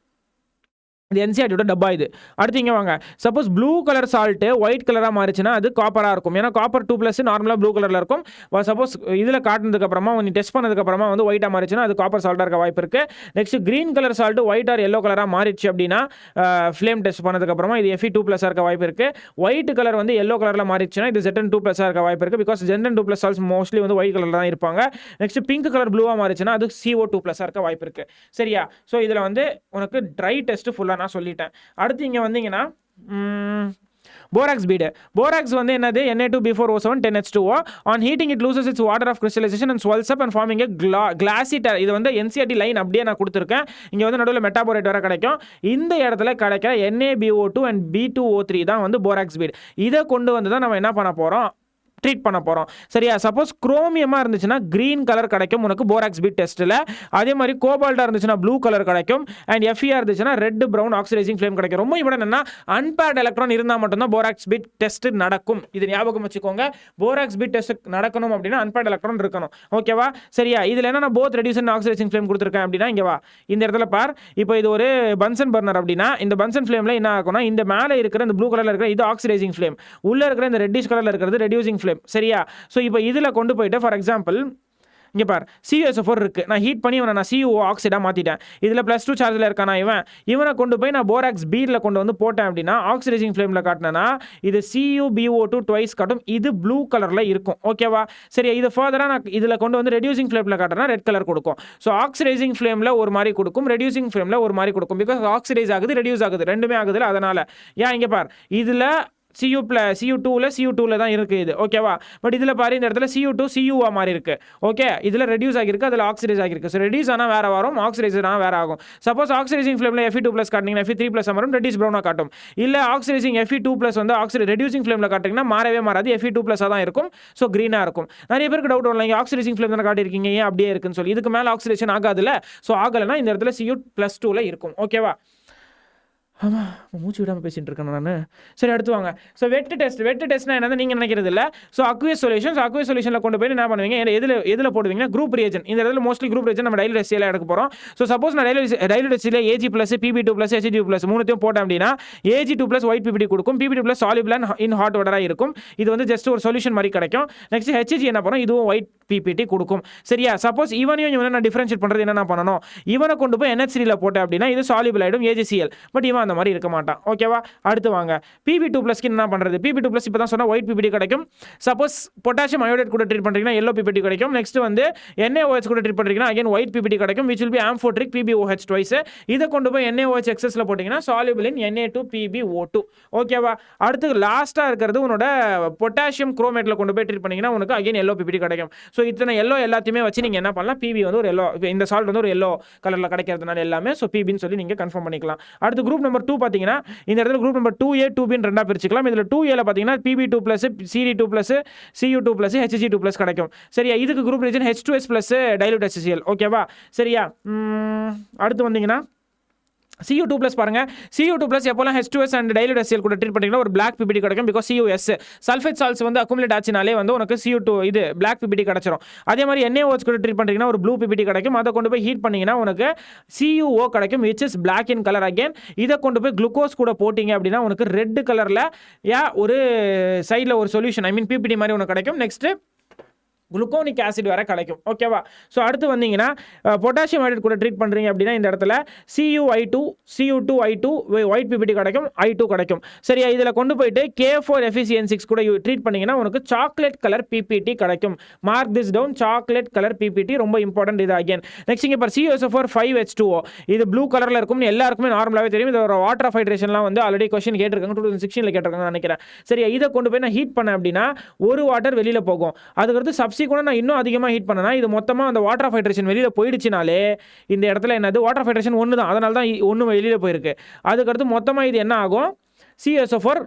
இது என்சிஆர்டியோட டப்பா இது. அடுத்து இங்கே வாங்க. Suppose blue colour salt white கலராக மாறிச்சுன்னா அது காப்பராக இருக்கும். ஏன்னா காப்பர் 2+ நார்மலாக ப்ளூ கலரில் இருக்கும். சப்போஸ் இதில் காட்டினதுக்கப்புறமா நீ டெஸ்ட் பண்ணதுக்கப்புறமா வந்து ஒயிட்டாக மாறிச்சுன்னா அது காப்பர் சால்ட்டாக இருக்க வாய்ப்பு இருக்குது. Next green colour salt white R yellow கலராக மாறிச்சு அப்படின்னா ஃப்ளேம் டெஸ்ட் பண்ணதுக்கப்புறமா இது Fe2+ இருக்க வாய்ப்பு இருக்குது. ஒயிட் கலர் வந்து எல்லோ கலரில் மாறிச்சுன்னா இது Zn2+ இருக்க வாய்ப்பு இருக்குது. பிகாஸ் Zn2+ சால்ஸ் மோஸ்ட்லி வந்து ஒயிட் கலர் தான் இருப்பாங்க. நெக்ஸ்ட் பிங்க் கலர் ப்ளூவாக மாறிச்சுன்னா அது CO2+ இருக்க வாய்ப்பு இருக்குது. சரியா? ஸோ இதில் வந்து உனக்கு ட்ரை டெஸ்ட் ஃபுல்லாக நான் சொல்லிட்டேன். அடுத்து இங்கே வந்தீங்கன்னா போராக்ஸ் பீடு. போராக்ஸ் வந்து என்னது? Na2B4O7 10H2O. On heating it loses its water of crystallisation and swells up and forming glassy. இது வந்து என்சிஆர்டி லைன் அப்படியே நான் கொடுத்துருக்கேன். இங்கே வந்து நடுவில் மெட்டாபோரேட் வர கிடைக்கும். இந்த இடத்துல கிடைக்கிற NaBO2 அண்ட் B2O3 தான் வந்து போராக்ஸ் பீடு. இதை கொண்டு வந்து தான் நம்ம என்ன பண்ண போகிறோம்? ட்ரீட் பண்ண போகிறோம். சரியா? சப்போஸ் குரோமியமாக இருந்துச்சுன்னா க்ரீன் கலர் கிடைக்கும் உனக்கு போராக்ஸ் பீட் டெஸ்ட்டில். அதே மாதிரி கோபால்ட்டாக இருந்துச்சுன்னா ப்ளூ கலர் கிடைக்கும். அண்ட் FeR இருந்துச்சுன்னா ரெட், ப்ரௌன் ஆக்சிடைசிங் ஃப்ளேம் கிடைக்கும். ரொம்ப இம்பார்ட்டன்ட் என்னன்னா அன்பேர்ட் எலக்ட்ரான் இருந்தால் மட்டும்தான் போராக்ஸ் பீட் டெஸ்ட் நடக்கும். இது ஞாபகம் வச்சுக்கோங்க. போராக்ஸ் பீட் டெஸ்ட் நடக்கணும் அப்படின்னா அன்பேர்ட் எலக்ட்ரான் இருக்கணும். ஓகேவா? சரியா? இதில் என்ன நான் both reduce and oxidising flame கொடுத்துருக்கேன் அப்படின்னா இங்கே வா. இந்த இடத்துல பார். இப்போ இது ஒரு பன்சன் பர்னர் அப்படின்னா இந்த பன்சன் ஃப்ளேமில் என்ன ஆகும்னா இந்த மேலே இருக்கிற இந்த ப்ளூ கலரில் இருக்கிற இது ஆக்சிடைசிங் ஃப்ளேம், உள்ளே இருக்கிற இந்த ரெட்டிஷ் கலரில் இருக்கிறது ரெடியூசிங் ஃப்ளேம். சரியா? ஸோ இப்போ இதில் கொண்டு போயிட்டு ஃபார் எக்ஸாம்பிள் இங்கே பார் CuSO4 இருக்குது. நான் ஹீட் பண்ணி இவனை நான் CuO ஆக்சைடாக மாற்றிட்டேன். இதில் +2 சார்ஜில் இருக்கானா இவனை கொண்டு போய் நான் போராக்ஸ் பீடில் கொண்டு வந்து போட்டேன் அப்படின்னா ஆக்சிடைசிங் ஃப்ளேமில் காட்டினேன்னா இது CuBO2 ட்வைஸ் காட்டும். இது ப்ளூ கலரில் இருக்கும். ஓகேவா? சரி, இது ஃபர்தராக நான் இதில் கொண்டு வந்து ரெடியூசிங் ஃப்ளேமில் காட்டினா ரெட் கலர் கொடுக்கும். ஸோ ஆக்சிடைசிங் ஃப்ளேமில் ஒரு மாதிரி கொடுக்கும், ரெடியூசிங் ஃப்ளேமில் ஒரு மாதிரி கொடுக்கும். பிகாஸ் ஆக்சிடைஸ் ஆகுது, ரெடியூஸ் ஆகுது, ரெண்டுமே ஆகுதுல, அதனால். ஏன் இங்கே பார், இதில் CO2ல தான் இருக்குது இது. ஓகேவா? பட் இதில் பாரு இந்த இடத்துல CO2 Cuஆ மாதிரி இருக்குது. ஓகே, இதில் ரெடியூஸ் ஆகிருக்கு, அதில் ஆக்சிடைஸ் ஆகிருக்கு. ஸோ ரெடியூஸ் ஆனால் வேறு வரும், ஆக்சிடைஸ் ஆனால் வேறு ஆகும். சப்போஸ் ஆக்சிடைசிங் ஃப்ளேமில் Fe2+ காட்டிங்கன்னா Fe3+ வரும், ரெடியூஸ் ப்ரௌனாக காட்டும். இல்லை ஆக்சிடைசிங் Fe2+ வந்து ரெடியூசிங் ஃப்ளேமில் காட்டிங்கன்னா மாறவே மாறாது, Fe2+ தான் இருக்கும். ஸோ க்ரீனாக இருக்கும். நிறைய பேருக்கு டவுட் வரலாம், இங்கே ஆக்சிடைசிங் ஃப்ளேம் தானே காட்டியிருக்கீங்க, ஏன் அப்படியே இருக்குன்னு சொல்லி. இதுக்கு மேலே ஆக்சிடேஷன் ஆகாதுல்ல. ஸோ ஆகலைன்னா இந்த இடத்துல Cu+2ல இருக்கும். ஓகேவா? ஆமாம், மூச்சு விடாமல் பேசிகிட்டு இருக்கேன் நான். சரி, அடுத்து வாங்க. ஸோ வெட்டு டெஸ்ட்னா என்னது நீங்கள் நினைக்கிறது இல்லை. ஸோ அக்வியஸ் சொல்யூஷனில் கொண்டு போய் என்ன பண்ணுவீங்க, எதில் போடுவீங்கன்னா குரூப் ரியேஜன். இந்த இடத்துல மோஸ்ட்லி குரூப் ரியேஜன் நம்ம டைலூட் HCl எடுக்க போகிறோம். ஸோ சப்போஸ் நான் dilute HCl Ag+, Pb2+, Hg2+ மூணுத்தையும் போட்டேன் அப்படின்னா Ag2+ ஒயிட் PPT கொடுக்கும், Pb2+ soluble and in hot வாட்டராக இருக்கும். இது வந்து ஜஸ்ட் ஒரு சொல்யூஷன் மாதிரி கிடைக்கும். நெக்ஸ்ட் Hg என்ன பண்ணும், இதுவும் ஒயிட் PPT கொடுக்கும். சரியா? சப்போஸ் இவனை நான் டிஃபரன்ஷியேட் பண்ணுறது என்ன பண்ணணும், இவனை கொண்டு போய் NH3ல போட்டேன் அப்படின்னா இது சாலிபிள் ஆகிடும் AgCl. பட் இவன் அந்த மாதிரி இருக்க மாட்டான். ஓகேவா? அடுத்து வாங்க. Pb2+ என்ன பண்றது? Pb2+ இப்போ தான் சொன்னா ஒயிட் PPT கிடைக்கும். சப்போஸ் பொட்டாசியம் அயோடைட் கூட ட்ரீட் பண்றீங்கன்னா yellow PPT கிடைக்கும். நெக்ஸ்ட் வந்து NaOH கூட ட்ரீட் பண்றீங்கன்னா அகைன் ஒயிட் PPT கிடைக்கும், which will be amphoteric PbOH twice. இதை கொண்டு போய் NaOH எக்ஸஸ்ல போட்டீங்கன்னா soluble in Na2PbO2. ஓகேவா? அடுத்து லாஸ்டா இருக்கிறது உன்னோட பொட்டாசியம் குரோமேட்ல கொண்டு போய் ட்ரீட் பண்ணீங்கன்னா உனக்கு அகைன் yellow PPT கிடைக்கும். ஸோ இத்தனை yellow எல்லாத்தையுமே வச்சு நீங்க என்ன பண்ணலாம், PB வந்து ஒரு yellow, இந்த சால்ட் வந்து ஒரு yellow கலர்ல கிடைக்கிறதுனால எல்லாமே ஸோ PBன்னு சொல்லி நீங்க கன்ஃபார்ம் பண்ணிக்கலாம். அடுத்து குரூப் நம்பர் 2 பார்த்தீங்கன்னா இந்த இடத்துல குரூப் நம்பர் 2A 2Bன்னு ரெண்டா பிரிச்சுக்கலாம். இதுல 2Aல பார்த்தீங்கன்னா Pb2+, Cd2+, Cu2+, Hg2+ கிடைக்கும். சரியா? இதுக்கு group region H2S+ dilute HCl. ஓகேவா? சரியா? அடுத்து வந்தீங்கன்னா Cu2+ பாருங்க. Cu2+ எப்போலாம் H2S அண்ட் டைலூட் HCl கூட ட்ரீட் பண்ணீங்கன்னா ஒரு black PPT கிடைக்கும். பிகாஸ் CuS சல்ஃபேட் சால்ட்ஸ் வந்து அக்குமுலேட் ஆச்சுனாலே வந்து உனக்கு CO2 இது black PPT கிடைச்சிரும். அதே மாதிரி NaOH கூட ட்ரீட் பண்ணுறீங்கன்னா ஒரு ப்ளூ PPT கிடைக்கும். அதை கொண்டு போய் ஹீட் பண்ணீங்கன்னா உனக்கு CuO கிடைக்கும், which is black in color again. இதை கொண்டு போய் குளுக்கோஸ் கூட போட்டிங்க அப்படின்னா உனக்கு ரெட் கலரில் ஒரு சைடில் ஒரு சொல்யூஷன் PPT மாதிரி உனக்கு கிடைக்கும். நெக்ஸ்ட்டு குளுக்கோனிக் ஆசிட் வர கிடைக்கும். ஓகேவா? ஸோ அடுத்து வந்தீங்கன்னா பொட்டாசியம் ஹைட்ரேட் கூட ட்ரீட் பண்ணுறீங்க அப்படின்னா இந்த இடத்துல Cu2I2 ஒயிட் PPT கிடைக்கும், I2 கிடைக்கும். சரியா? இதில் கொண்டு போயிட்டு K4FeCN6 கூட ட்ரீட் பண்ணிங்கன்னா உனக்கு சாக்லேட் கலர் PPT கிடைக்கும். Mark this down, chocolate colour PPT ரொம்ப இம்பார்ட்டன்ட் இது அகேன். நெக்ஸ்ட் இங்கே பார் CuSO4 5H2O. இது ப்ளூ கலரில் இருக்கும்னு எல்லாருக்குமே நார்மலாகவே தெரியும். இது ஒரு வாட்டர் ஆஃப் ஹைட்ரேஷன்லாம் வந்து ஆல்ரெடி கொஸ்டின் கேட்டிருக்காங்க, 2016 கேட்டிருக்காங்க நினைக்கிறேன். சரியா? இதை கொண்டு போய் நான் ஹீட் பண்ணேன் அப்படின்னா ஒரு வாட்டர் வெளியில் போகும். அதுக்கடுத்து கூட நான் இன்னும் அதிகமாக ஹீட் பண்ணனா இது மொத்தமாக அந்த வாட்டர் ஆஃப் ஹைட்ரேஷன் வெளியில் போயிடுச்சுனாலே இந்த இடத்துல என்னது வாட்டர் ஆஃப் ஹைட்ரேஷன் ஒன்று தான், அதனால தான் ஒன்று வெளியில் போயிருக்கு. அதுக்கடுத்து மொத்தமாக இது என்ன ஆகும், CuSO4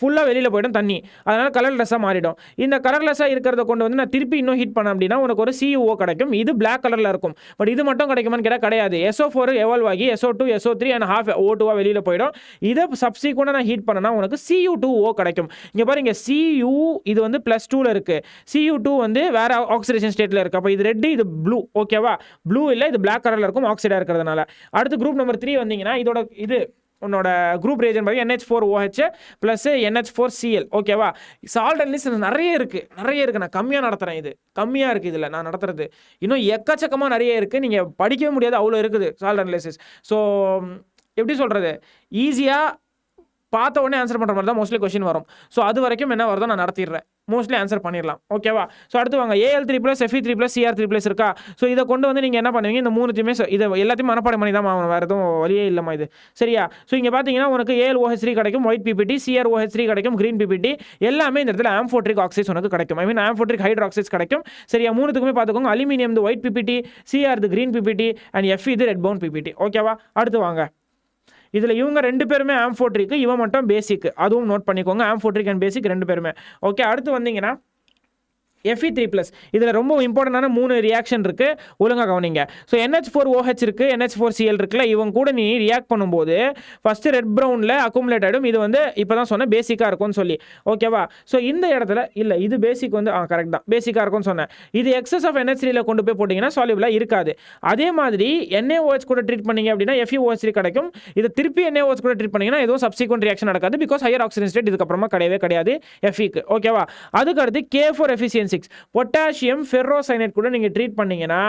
ஃபுல்லாக வெளியில் போய்டும் தண்ணி, அதனால் கலர்லெஸ்ஸாக மாறிடும். இந்த கலர்லெஸ்ஸாக இருக்கிறத கொண்டு வந்து நான் திருப்பி இன்னும் ஹீட் பண்ணேன் அப்படின்னா உனக்கு ஒரு CuO கிடைக்கும். இது பிளாக் கலரில் இருக்கும். பட் இது மட்டும் கிடைக்குமான்னு கேட்டால் கிடையாது. SO4 எவால்வ் ஆகி SO2 SO3 and half O2 வெளியில் போயிடும். இதை சப்சிக்வெண்டாக நான் ஹீட் பண்ணனா உனக்கு Cu2O கிடைக்கும். இங்கே பாருங்க Cu இது வந்து +2ல இருக்கு, Cu2 வந்து வேற ஆக்சிடேஷன் ஸ்டேட்ல இருக்கு. அப்போ இது ரெட், இது ப்ளூ. ஓகேவா, ப்ளூ இல்லை, இது பிளாக் கலர்ல இருக்கும் ஆக்சைடா இருக்கிறதுனால. அடுத்து குரூப் நம்பர் 3 வந்தீங்கன்னா இதோட இது உன்னோட குரூப் ரேஜன் பாருங்க NH4OH ப்ளஸ் NH4Cl. ஓகேவா, சால்ட் அனலிசிஸ் நிறைய இருக்குது. நான் கம்மியாக நடத்துகிறேன், இது கம்மியாக இருக்குது இதில் நான் நடத்துறது. இன்னும் எக்கச்சக்கமாக நிறைய இருக்குது, நீங்கள் படிக்கவே முடியாது, அவ்வளோ இருக்குது சால்ட் அனலிசிஸ். ஸோ எப்படி சொல்கிறது, ஈஸியாக பார்த்த உடனே ஆன்சர் பண்ணுற மாதிரி தான் மோஸ்ட்லி கொஸ்டின் வரும். ஸோ அது வரைக்கும் என்ன வருதோ நான் நடத்திடுறேன், மோஸ்ட்லி ஆன்சர் பண்ணிடலாம். ஓகேவா, ஸோ அடுத்து வாங்க Al3+, Fe3+, Cr3+ இருக்கா. ஸோ இதை கொண்டு வந்து நீங்கள் என்ன பண்ணுவீங்க, இந்த 3த்தையுமே இதை எல்லாத்தையும் மனப்பாடம் பண்ணி தான் ஆகணும், வேறு எதுவும் வழியே இல்லைமா இது. சரியா, ஸோ இங்கே பார்த்தீங்கன்னா உனக்கு AlOH3 கிடைக்கும், ஒயிட் PPT, CrOH3 கிடைக்கும், க்ரீன் PPT. எல்லாமே இந்த இடத்துல ஆம்ஃபோட்ரிக் ஆக்சைட்ஸ் உனக்கு கிடைக்கும். ஆம்ஃபோட்ரிக் ஹைட்ராக்சைட்ஸ் கிடைக்கும். சரியா, 3த்துக்குமே பார்த்துக்கோங்க. அலுமினியம் இது ஒயிட் PPT, Cr இது க்ரீன் PPT அண்ட் Fe இது ரெட் பவுன் PPT. ஓகேவா, அடுத்து வாங்க. இதில் இவங்க 2 பேருமே ஆம்ஃபோட்ரிக்கு, இவன் மட்டும் பேசிக். அதுவும் நோட் பண்ணிக்கோங்க, ஆம்ஃபோட்ரிக் அண்ட் பேசிக் 2 பேருமே. ஓகே, அடுத்து வந்தீங்கன்னா Fe3+. இதில் ரொம்ப இம்பார்ட்டண்டான 3 ரியாக்ஷன் இருக்குது, ஒழுங்காக கவனிங்க. ஸோ NH4OH இருக்குது, NH4Cl இருக்குல்ல, இவங்க கூட நீ ரியாக்ட் பண்ணும்போது ஃபஸ்ட்டு ரெட் ப்ரௌனில் அக்குமுலேட் ஆகிடும். இது வந்து இப்போ தான் சொன்னேன் பேசிக்காக இருக்கும்னு சொல்லி. ஓகேவா, ஸோ இந்த இடத்துல இல்லை, இது பேசிக் வந்து கரெக்ட் தான், பேசிக்காக இருக்கும்னு சொன்னேன். இது எக்ஸஸ் ஆஃப் NH3ல கொண்டு போய் போட்டிங்கன்னா சால்யூபிளாக இருக்காது. அதே மாதிரி NaOH கூட ட்ரீட் பண்ணிங்க அப்படின்னா FeOH3 கிடைக்கும். இதை திருப்பி NaOH கூட ட்ரீட் பண்ணிங்கன்னா எதுவும் சப்சிக்வெண்ட் ரியாக்ஷன் நடக்காது, பிகாஸ் ஹையர் ஆக்சிஜன் ஸ்டேட் இதுக்கப்புறமா கிடையாது Feக்கு. ஓகேவா, அதுக்கு அடுத்து K4FeCN6 பொட்டாசியம் ஃபெர்ரோசைனேட் கூட நீங்கள் ட்ரீட் பண்ணீங்கன்னா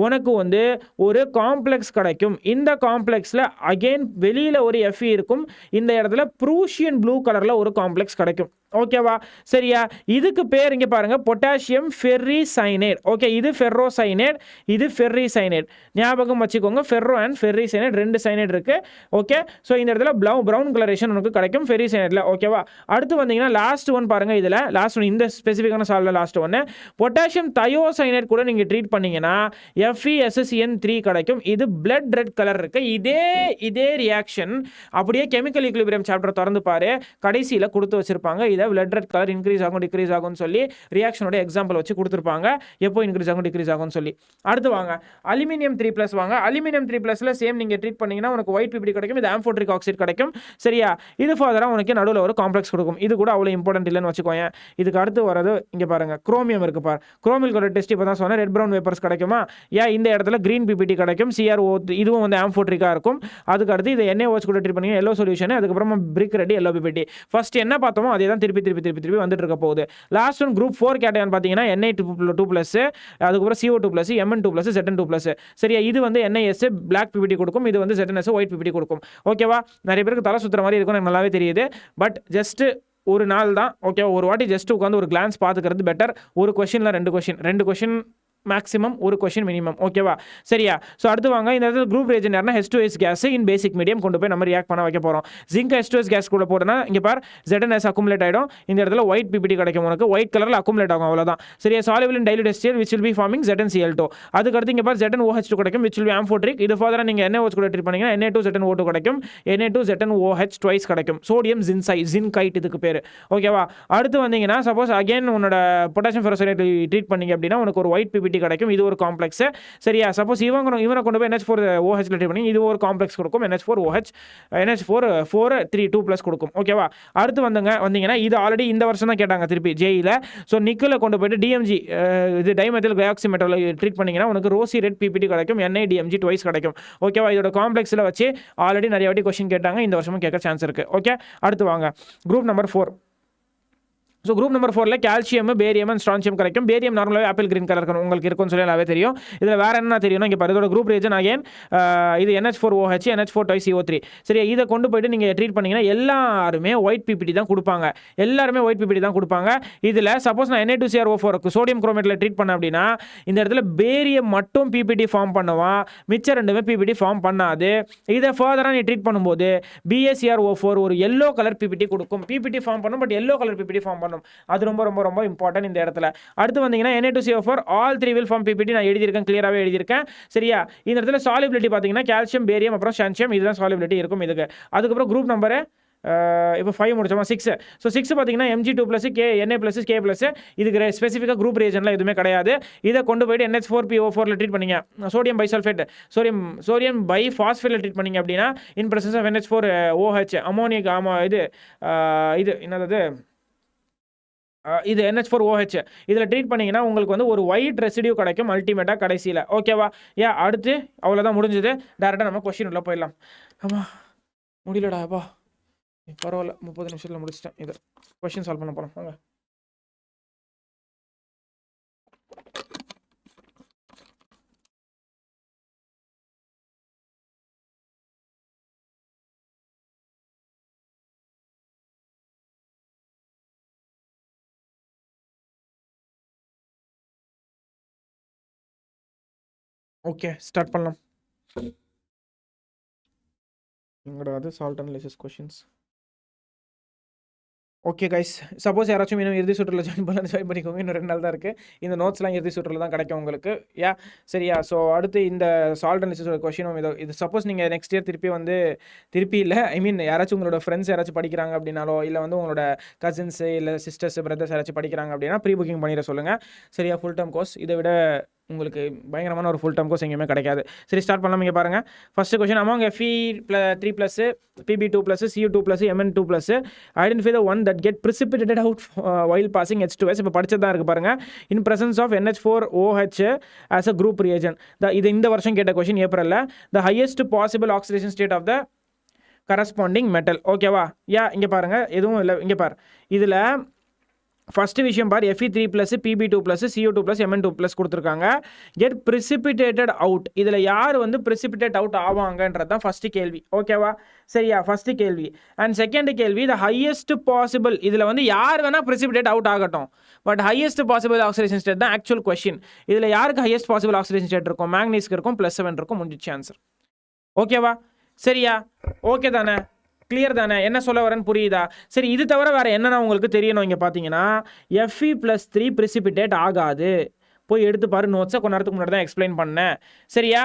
உனக்கு வந்து ஒரு காம்ப்ளெக்ஸ் கிடைக்கும். இந்த காம்ப்ளெக்ஸில் அகெயின் வெளியில் ஒரு Fe இருக்கும், இந்த இடத்துல ப்ரூஷியன் ப்ளூ கலரில் ஒரு காம்ப்ளெக்ஸ் கிடைக்கும். ஓகேவா, சரியா, இதுக்கு பேர் இங்கே பாருங்கள் பொட்டாசியம் ஃபெர்ரிசைனேட். ஓகே, இது ஃபெர்ரோசைனேட், இது ஃபெர்ரிசைனேட். ஞாபகம் வச்சுக்கோங்க, ஃபெர்ரோ அண்ட் ஃபெர்ரிசைனேட் 2 சைனேட் இருக்குது. ஓகே, ஸோ இந்த இடத்துல ப்ரௌன் கலரேஷன் உனக்கு கிடைக்கும் ஃபெர்ரிசைனேட்டில். ஓகேவா, அடுத்து வந்தீங்கன்னா லாஸ்ட் ஒன் பாருங்கள். இதில் லாஸ்ட் ஒன், இந்த ஸ்பெசிஃபிக்கான சால்வில் லாஸ்ட் ஒன்று பொட்டாசியம் தயோசைனேட் கூட நீங்கள் ட்ரீட் பண்ணிங்கன்னா FeSCN3 கிடைக்கும். இது பிளட் ரெட் கலர் இருக்குது. இதே ரியாக்ஷன் அப்படியே கெமிக்கல் ஈக்குலிபிரியம் சாப்டர் திறந்து பாரு, கடைசியில் கொடுத்து வச்சிருப்பாங்க. இதை பிளட் ரெட் கலர் இன்க்ரீஸ் ஆகும் டிக்ரீஸ் ஆகும்னு சொல்லி ரியாக்ஷனோட எக்ஸாம்பிள் வச்சு கொடுத்துருப்பாங்க, எப்போ இன்க்ரீஸ் ஆகும் டிக்ரீஸ் ஆகும்னு சொல்லி. அடுத்து வாங்க அலுமினியம் 3+ வாங்க. அலுமினியம் 3+ல சேம் நீங்கள் ட்ரீட் பண்ணீங்கன்னா உனக்கு ஒயிட் PPT கிடைக்கும், இது ஆம்ஃபோட்ரிக் ஆக்சைடு கிடைக்கும். சரியா, இது ஃபர்தராக உனக்கு நடுவில் ஒரு காம்ப்ளெக்ஸ் கொடுக்கும். இது கூட அவ்வளோ இம்பார்ட்டன்ட் இல்லைன்னு வச்சுக்கோங்க. இதுக்கு அடுத்து வரது இங்கே பாருங்க, குரோமியம் இருக்கு பாரு. குரோமியல் டெஸ்ட் இப்போ தான் சொன்னேன், ரெட் ப்ரௌன் வேப்பர்ஸ் கிடைக்குமா. இந்த இடத்துல க்ரீன் PPT கிடைக்கும், CrO இதுவும் வந்து ஆம்ஃபோட்ரிக்காக இருக்கும். அதுக்கு அடுத்து இது NaOH கூட ட்ரீட் பண்ணி எல்லோ சொல்யூஷன், அதுக்கப்புறமா brick red yellow PPT. First என்ன பார்த்தோமோ அதே தான் திருப்பி வந்துட்டு இருக்க போகுது. லாஸ்ட் ஒன் குரூப் 4 கேட்டகரி பார்த்தீங்கன்னா Na2+, அதுக்கப்புறம் CO2+, Mn2+, Zn2+. சரியா, இது வந்து NaS பிளாக் PPT கொடுக்கும், இது வந்து ZnS ஒயிட் PPT கொடுக்கும். ஓகேவா, நிறைய பேருக்கு தலை சுற்றுற மாதிரி இருக்கும், எனக்கு நல்லாவே தெரியுது. பட் ஜஸ்ட் ஒரு நாள் தான். ஓகே, ஒரு வாட்டி ஜஸ்ட் உட்காந்து ஒரு கிளான்ஸ் பார்த்துக்கிறது பெட்டர். ஒரு கொஸ்டினில் 2 கொஸ்டின் மேக்ஸிமம், ஒரு கொஸ்டின் மினிமம். ஓகேவா, சரியா. ஸோ அடுத்து வாங்க, இந்த இடத்துல குரூப் ரேஜன் யாருன்னா H2S கேஸ் இன் பேசிக் மீடியம் கொண்டு போய் நம்ம ரியாக்ட் பண்ண வைக்க போகிறோம். ஜிங்க் H2S கேஸ் கூட போட்டோன்னா இங்கே பார் ZnS அக்குமுலேட் ஆகிடும். இந்த இடத்துல ஒயிட் PPT கிடைக்கும், உனக்கு ஒயிட் கலரில் அக்குமுலேட் ஆகும், அவ்வளோதான். சரியா, soluble in dilute HCl which will be forming ZnCl2. அதுக்கு அடுத்து இங்கே பார் ZnOH2 கிடைக்கும், which will be amphoteric. இது ஃபர்தராக நீங்கள் NaOH கூட ட்ரீட் பண்ணிங்கன்னா Na2ZnO2 கிடைக்கும், Na2ZnOH twice கிடைக்கும். சோடியம் ஜின்கைட் இதுக்கு பேர். ஓகேவா, அடுத்து வந்தீங்கன்னா சப்போஸ் அகைன் உன்னோட பொட்டாசியம் ஃபெர்ரோசைனேட் ட்ரீட் பண்ணிங்க அப்படின்னா உனக்கு ஒரு ஒயிட் PPT கிடைக்கும், இது ஒரு காம்ப்ளெக்ஸ். சரியா, சப்போஸ் இவனை கொண்டு போய் NH4OH ட்ரீட் பண்ணி இது ஒரு காம்ப்ளெக்ஸ் கொடுக்கும், NH4OH NH4 கொடுக்கும். ஓகேவா, அடுத்து வந்தீங்கன்னா இது ஆல்ரெடி இந்த வருஷம் தான் கேட்டாங்க திருப்பி ஜேஇல. ஸோ நிக்கலை கொண்டு போயிட்டு DMG இது டைமெத்தில் டைஆக்சி மெட்டல் ட்ரீட் பண்ணிங்கன்னா உனக்கு ரோசி ரெட் PPT கிடைக்கும், NaDMG ட்வைஸ் கிடைக்கும். ஓகேவா, இதோட காம்ப்ளெக்ஸில் வச்சு ஆல்ரெடி நிறைய வாட்டி கொஸ்டின் கேட்டாங்க, இந்த வருஷமும் கேட்க சான்ஸ் இருக்குது. ஓகே, அடுத்து வாங்க group number 4. So group number 4ல கால்சியம், பேரியம் அண்ட் ஸ்ட்ரான்சியம் கிடைக்கும். பேரியம் நார்மலாகவே ஆப்பிள் கிரீன் கலர் உங்களுக்கு இருக்கும்னு சொல்லி நல்லாவே தெரியும். இதில் வேறு என்ன தெரியும்னா இங்கே இதோட குரூப் ரேஜன் அகைன் இது NH4OH NH4 twice CO3. சரியா, இதை கொண்டு போயிட்டு நீங்கள் ட்ரீட் பண்ணிங்கன்னா எல்லாருமே ஒயிட் PPT தான் கொடுப்பாங்க, இதில் சப்போஸ் நான் Na2CrO4 சோடியம் குரோமேட்டில் ட்ரீட் பண்ண அப்படின்னா இந்த இடத்துல பேரியம் மட்டும் PPT ஃபார்ம் பண்ணுவான், மிச்சம் 2மே PPT ஃபார்ம் பண்ணாது. இதை ஃபர்தராக நீ ட்ரீட் பண்ணும்போது BaCrO4 ஒரு எல்லோ கலர் PPT கொடுக்கும், PPT ஃபார்ம் பண்ணும், but yellow colour PPT form பண்ணும். அது ரொம்ப ரொம்ப ரொம்ப இம்பார்ட்டன்ட் இந்த இடத்துல. அடுத்து வந்தீங்கன்னா Na2CO4 all 3 will form PPT நான் எழுதியிருக்கேன், கிளியராகவே எழுதியிருக்கேன். சரியா, இந்த இடத்துல சாலிபிலிட்டி பார்த்தீங்கன்னா கால்சியம், பேரியம் அப்புறம் சான்சியம், இதுதான் சாலிபிலிட்டி இருக்கும் இதுக்கு. அதுக்கப்புறம் குரூப் நம்பர் இப்போ 5 முடிச்சோமா 6. ஸோ 6 பார்த்தீங்கன்னா Mg2+, Na+, K+, இதுக்கு ஸ்பெசிஃபிக்காக குரூப் ரியேஜன்லாம் எதுவுமே கிடையாது. இதை கொண்டு போயிட்டு NH4PO4ல ட்ரீட் பண்ணிங்க, சோடியம் பைசல்ஃபேட் சோடியம் பைஃபாஸ்பேட்டில் ட்ரீட் பண்ணிங்க அப்படின்னா இன் பிரசன்ஸ் ஆஃப் NH4OH அமோனிக் இது என்னது இது NH4OH இதில் ட்ரீட் பண்ணிங்கன்னா உங்களுக்கு வந்து ஒரு ஒயிட் ரெசிடியூ கிடைக்கும் அல்டிமேட்டாக கடைசியில். ஓகேவா? அடுத்து அவ்வளோதான் முடிஞ்சது. டேரெக்டாக நம்ம கொஸ்டின் உள்ள போயிடலாம். ஆமாம் முடியலடாப்பா, பரவாயில்ல 30 நிமிஷத்தில் முடிச்சிட்டேன். இது கொஸ்டின் சால்வ் பண்ண போகிறோம் வாங்க. ஓகே ஸ்டார்ட் பண்ணலாம். எங்கடா அது salt analysis questions. Okay guys, suppose யாராச்சும் இன்னும் இறுதி சுற்றுல ஜாயின் பண்ணிக்கோங்க. இன்னும் 2 நாள் தான் இருக்குது. இந்த நோட்ஸ்லாம் இறுதி சுற்றுல தான் கிடைக்கும் உங்களுக்கு. சரியா? ஸோ அடுத்து இந்த சால்ட் அனலைசிஸோட கொஷினும் இது சப்போஸ் நீங்கள் நெக்ஸ்ட் இயர் திருப்பி இல்லை யாராச்சும் உங்களோட ஃப்ரெண்ட்ஸ் யாராச்சும் படிக்கிறாங்க அப்படின்னாலோ, இல்லை வந்து உங்களோட கசின்ஸு இல்லை சிஸ்டர்ஸ் பிரதர்ஸ் யாராச்சும் படிக்கிறாங்க அப்படின்னா ப்ரீ புக்கிங் பண்ணிட சொல்லுங்கள். சரியா? ஃபுல் டைம் கோர்ஸ் இதை விட உங்களுக்கு பயங்கரமான ஒரு ஃபுல் டைம் கோர்ஸ் எங்கேயுமே கிடைக்காது. சரி ஸ்டார்ட் பண்ணலாம். இங்கே பாருங்கள், first question among Fe3+, Pb2+, Cu2+, Mn2+, identify the one that get precipitated out while passing H2S. இப்போ படிச்சது தான் இருக்குது பாருங்கள். In presence of NH4OH as a group reagent. இது இந்த வருஷம் கேட்ட கொஸ்டின் ஏப்ரலில். The highest possible oxidation state of the corresponding metal. ஓகேவா? இங்கே பாருங்கள், எதுவும் இல்லை. இங்கே பாரு, இதில் ஃபஸ்ட்டு விஷயம் பார், Fe3+, Pb2+, Cu2+, Mn2+ கொடுத்துருக்காங்க. Get precipitated out. இதில் யார் வந்து precipitate அவுட் ஆவாங்கன்றது தான் ஃபஸ்ட்டு கேள்வி. ஓகேவா? சரியா? ஃபஸ்ட்டு கேள்வி. அண்ட் செகண்ட் கேள்வி, த ஹையஸ்ட் பாசிபிள். இதில் வந்து யார் வேணால் precipitate அவுட் ஆகட்டும், but highest possible oxidation state தான் ஆக்சுவல் கொஸ்டின். இதில் யாருக்கு ஹையஸ்ட் பாசிபிள் ஆக்சிடேஷன் ஸ்டேட் இருக்கும்? மேக்னீஸ்க்கு இருக்கும், +7 இருக்கும். முடிஞ்சிச்சு ஆன்சர். ஓகேவா? சரியா? ஓகே தானே? கிளியர் தானே? என்ன சொல்ல வரேன்னு புரியுதா? சரி, இது தவிர வேறு என்னென்னா உங்களுக்கு தெரியணும். இங்கே பார்த்தீங்கன்னா Fe+3 precipitate ஆகாது. போய் எடுத்து பாரு நோட்ஸை, கொஞ்ச நேரத்துக்கு முன்னாடி தான் எக்ஸ்பிளைன் பண்ணேன். சரியா?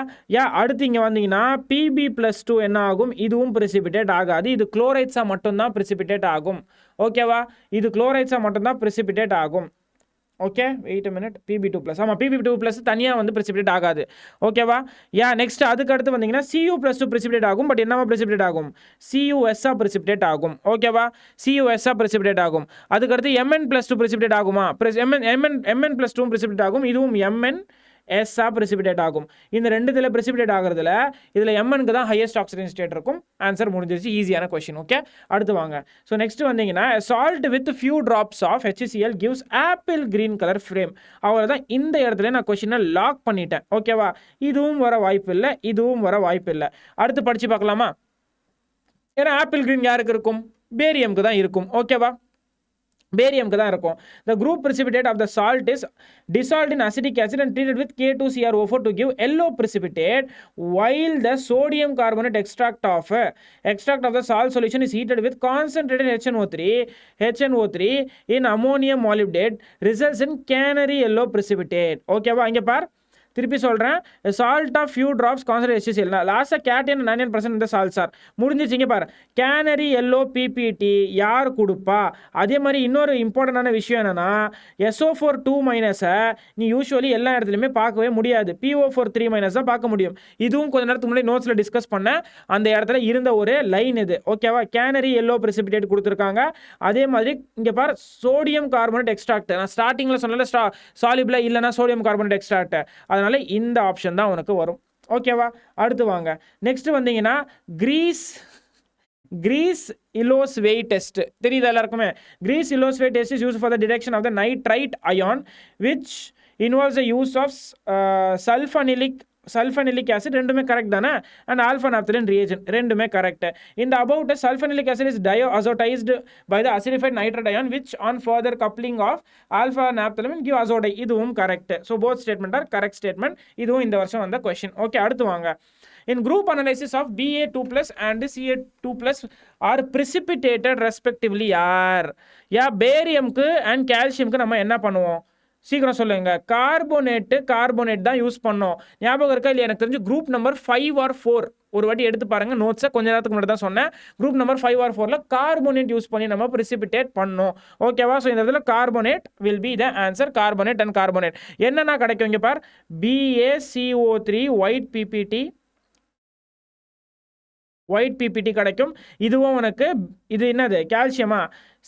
அடுத்து இங்கே வந்தீங்கன்னா Pb+2 என்ன ஆகும்? இதுவும் precipitate ஆகாது. இது குளோரைட்ஸாக மட்டும்தான் precipitate ஆகும். ஓகேவா? இது குளோரைட்ஸாக மட்டும்தான் precipitate ஆகும். Okay, wait a minute. Pb2+, ஆமாம் Pb2+ தனியாக வந்து precipitate ஆகாது. ஓகேவா? அதுக்கு அடுத்து வந்தீங்கன்னா Cu+2 precipitate ஆகும். பட் என்னவா precipitate ஆகும்? CuSஆ precipitate ஆகும். ஓகேவா? CuSஆ precipitate ஆகும். அதுக்கடுத்து Mn+2 precipitate ஆகுமா? Mn+2 precipitate ஆகும். இதுவும் MnSஆ precipitate ஆகும். இந்த ரெண்டுத்தில் precipitate ஆகிறதுல இதில் Mnக்கு தான் ஹையஸ்ட் ஆக்சிடேஷன் ஸ்டேட் இருக்கும். ஆன்சர் முடிஞ்சிருச்சு. ஈஸியான கொஸ்டின். ஓகே, அடுத்து வாங்க. ஸோ நெக்ஸ்ட் வந்தீங்கன்னா salt with few drops of HCl gives apple green colour flame. அவ்வளோதான். இந்த இடத்துல நான் கொஸ்டினை லாக் பண்ணிட்டேன். ஓகேவா? இதுவும் வர வாய்ப்பு இல்லை, இதுவும் வர வாய்ப்பு இல்லை. அடுத்து படித்து பார்க்கலாமா? ஏன்னா ஆப்பிள் கிரீன் யாருக்கு இருக்கும்? பேரியமுக்கு தான் இருக்கும். ஓகேவா? பேரியமுக்கு தான் இருக்கும். The group precipitate of the salt is dissolved in acidic acid and treated with K2CrO4 to give yellow precipitate, while the sodium carbonate extract of the salt solution is heated with concentrated HNO3 in ammonium molybdate results in canary yellow precipitate. ஓகேவா? இங்கே பார், திருப்பி சொல்கிறேன். Salt of few drops concentrate HCl. லாஸ்ட்டாக கேட்டியன் 99% இந்த salt sir முடிஞ்சிச்சிங்க பாரு. Canary yellow PPT யார் கொடுப்பா? அதே மாதிரி இன்னொரு இம்பார்ட்டண்டான விஷயம் என்னென்னா SO4 2- நீ யூஸ்வலி எல்லா இடத்துலையுமே பார்க்கவே முடியாது. PO4 3- தான் பார்க்க முடியும். இதுவும் கொஞ்ச நேரத்துக்கு முன்னாடி நோட்ஸில் டிஸ்கஸ் பண்ண அந்த இடத்துல இருந்த ஒரு லைன் இது. ஓகேவா? கேனரி எல்லோ precipitate கொடுத்துருக்காங்க. அதே மாதிரி இங்கே பார், சோடியம் கார்பனேட் எக்ஸ்ட்ராக்ட். நான் ஸ்டார்டிங்கில் சொன்னால சாலிபிளாக இல்லைனா சோடியம் கார்பனேட் எக்ஸ்ட்ராக்ட். அதனால இந்த ஆப்ஷன் தான் உனக்கு வரும். ஓகேவா? அடுத்து வாங்க. நெக்ஸ்ட் வந்தீங்கன்னா கிரீஸ் இலோஸ்வே டெஸ்ட் தெரியுதா எல்லாருக்குமே? Griess Ilosvay test is used for the detection of the nitrite ion which involves the use of sulphanilic acid. ரெண்டுமே கரெக்ட் தானே? அண்ட் ஆல்ஃபா நாப்தலின் ரியேஜன் ரெண்டுமே கரெக்ட். இந்த about sulphanilic acid is diazotized by the acidified nitrate ion which on further coupling of alpha naphthalene give azotide. இதுவும் correct. So both statement are correct statement. இதுவும் இந்த வருஷம் வந்த question. Okay, அடுத்து வாங்க. In group analysis of Ba2+ and Ca2+ are precipitated respectively யார்? பேரியம்க்கு and கால்சியம்க்கு நம்ம என்ன பண்ணுவோம்? சீக்கிரம் சொல்லுங்க. கார்போனேட் தான் யூஸ் பண்ணோம். ஞாபகம் இருக்கா இல்லையா? எனக்கு தெரிஞ்சு குரூப் நம்பர் 5 or 4 ஒரு வாட்டி எடுத்து பாருங்க நோட்ஸை. கொஞ்ச நேரத்துக்கு முன்னாடி தான் சொன்னேன். குரூப் நம்பர் 5 or 4ல கார்போனேட் யூஸ் பண்ணி நம்ம precipitate பண்ணோம். ஓகேவா? ஸோ இந்த இடத்துல carbonate will be the answer. Carbonate and carbonate என்னென்ன கிடைக்கும் இங்கே பார். BaCO3 ஒயிட் பிபிடி கிடைக்கும். இதுவும் உனக்கு இது என்னது கால்சியமா?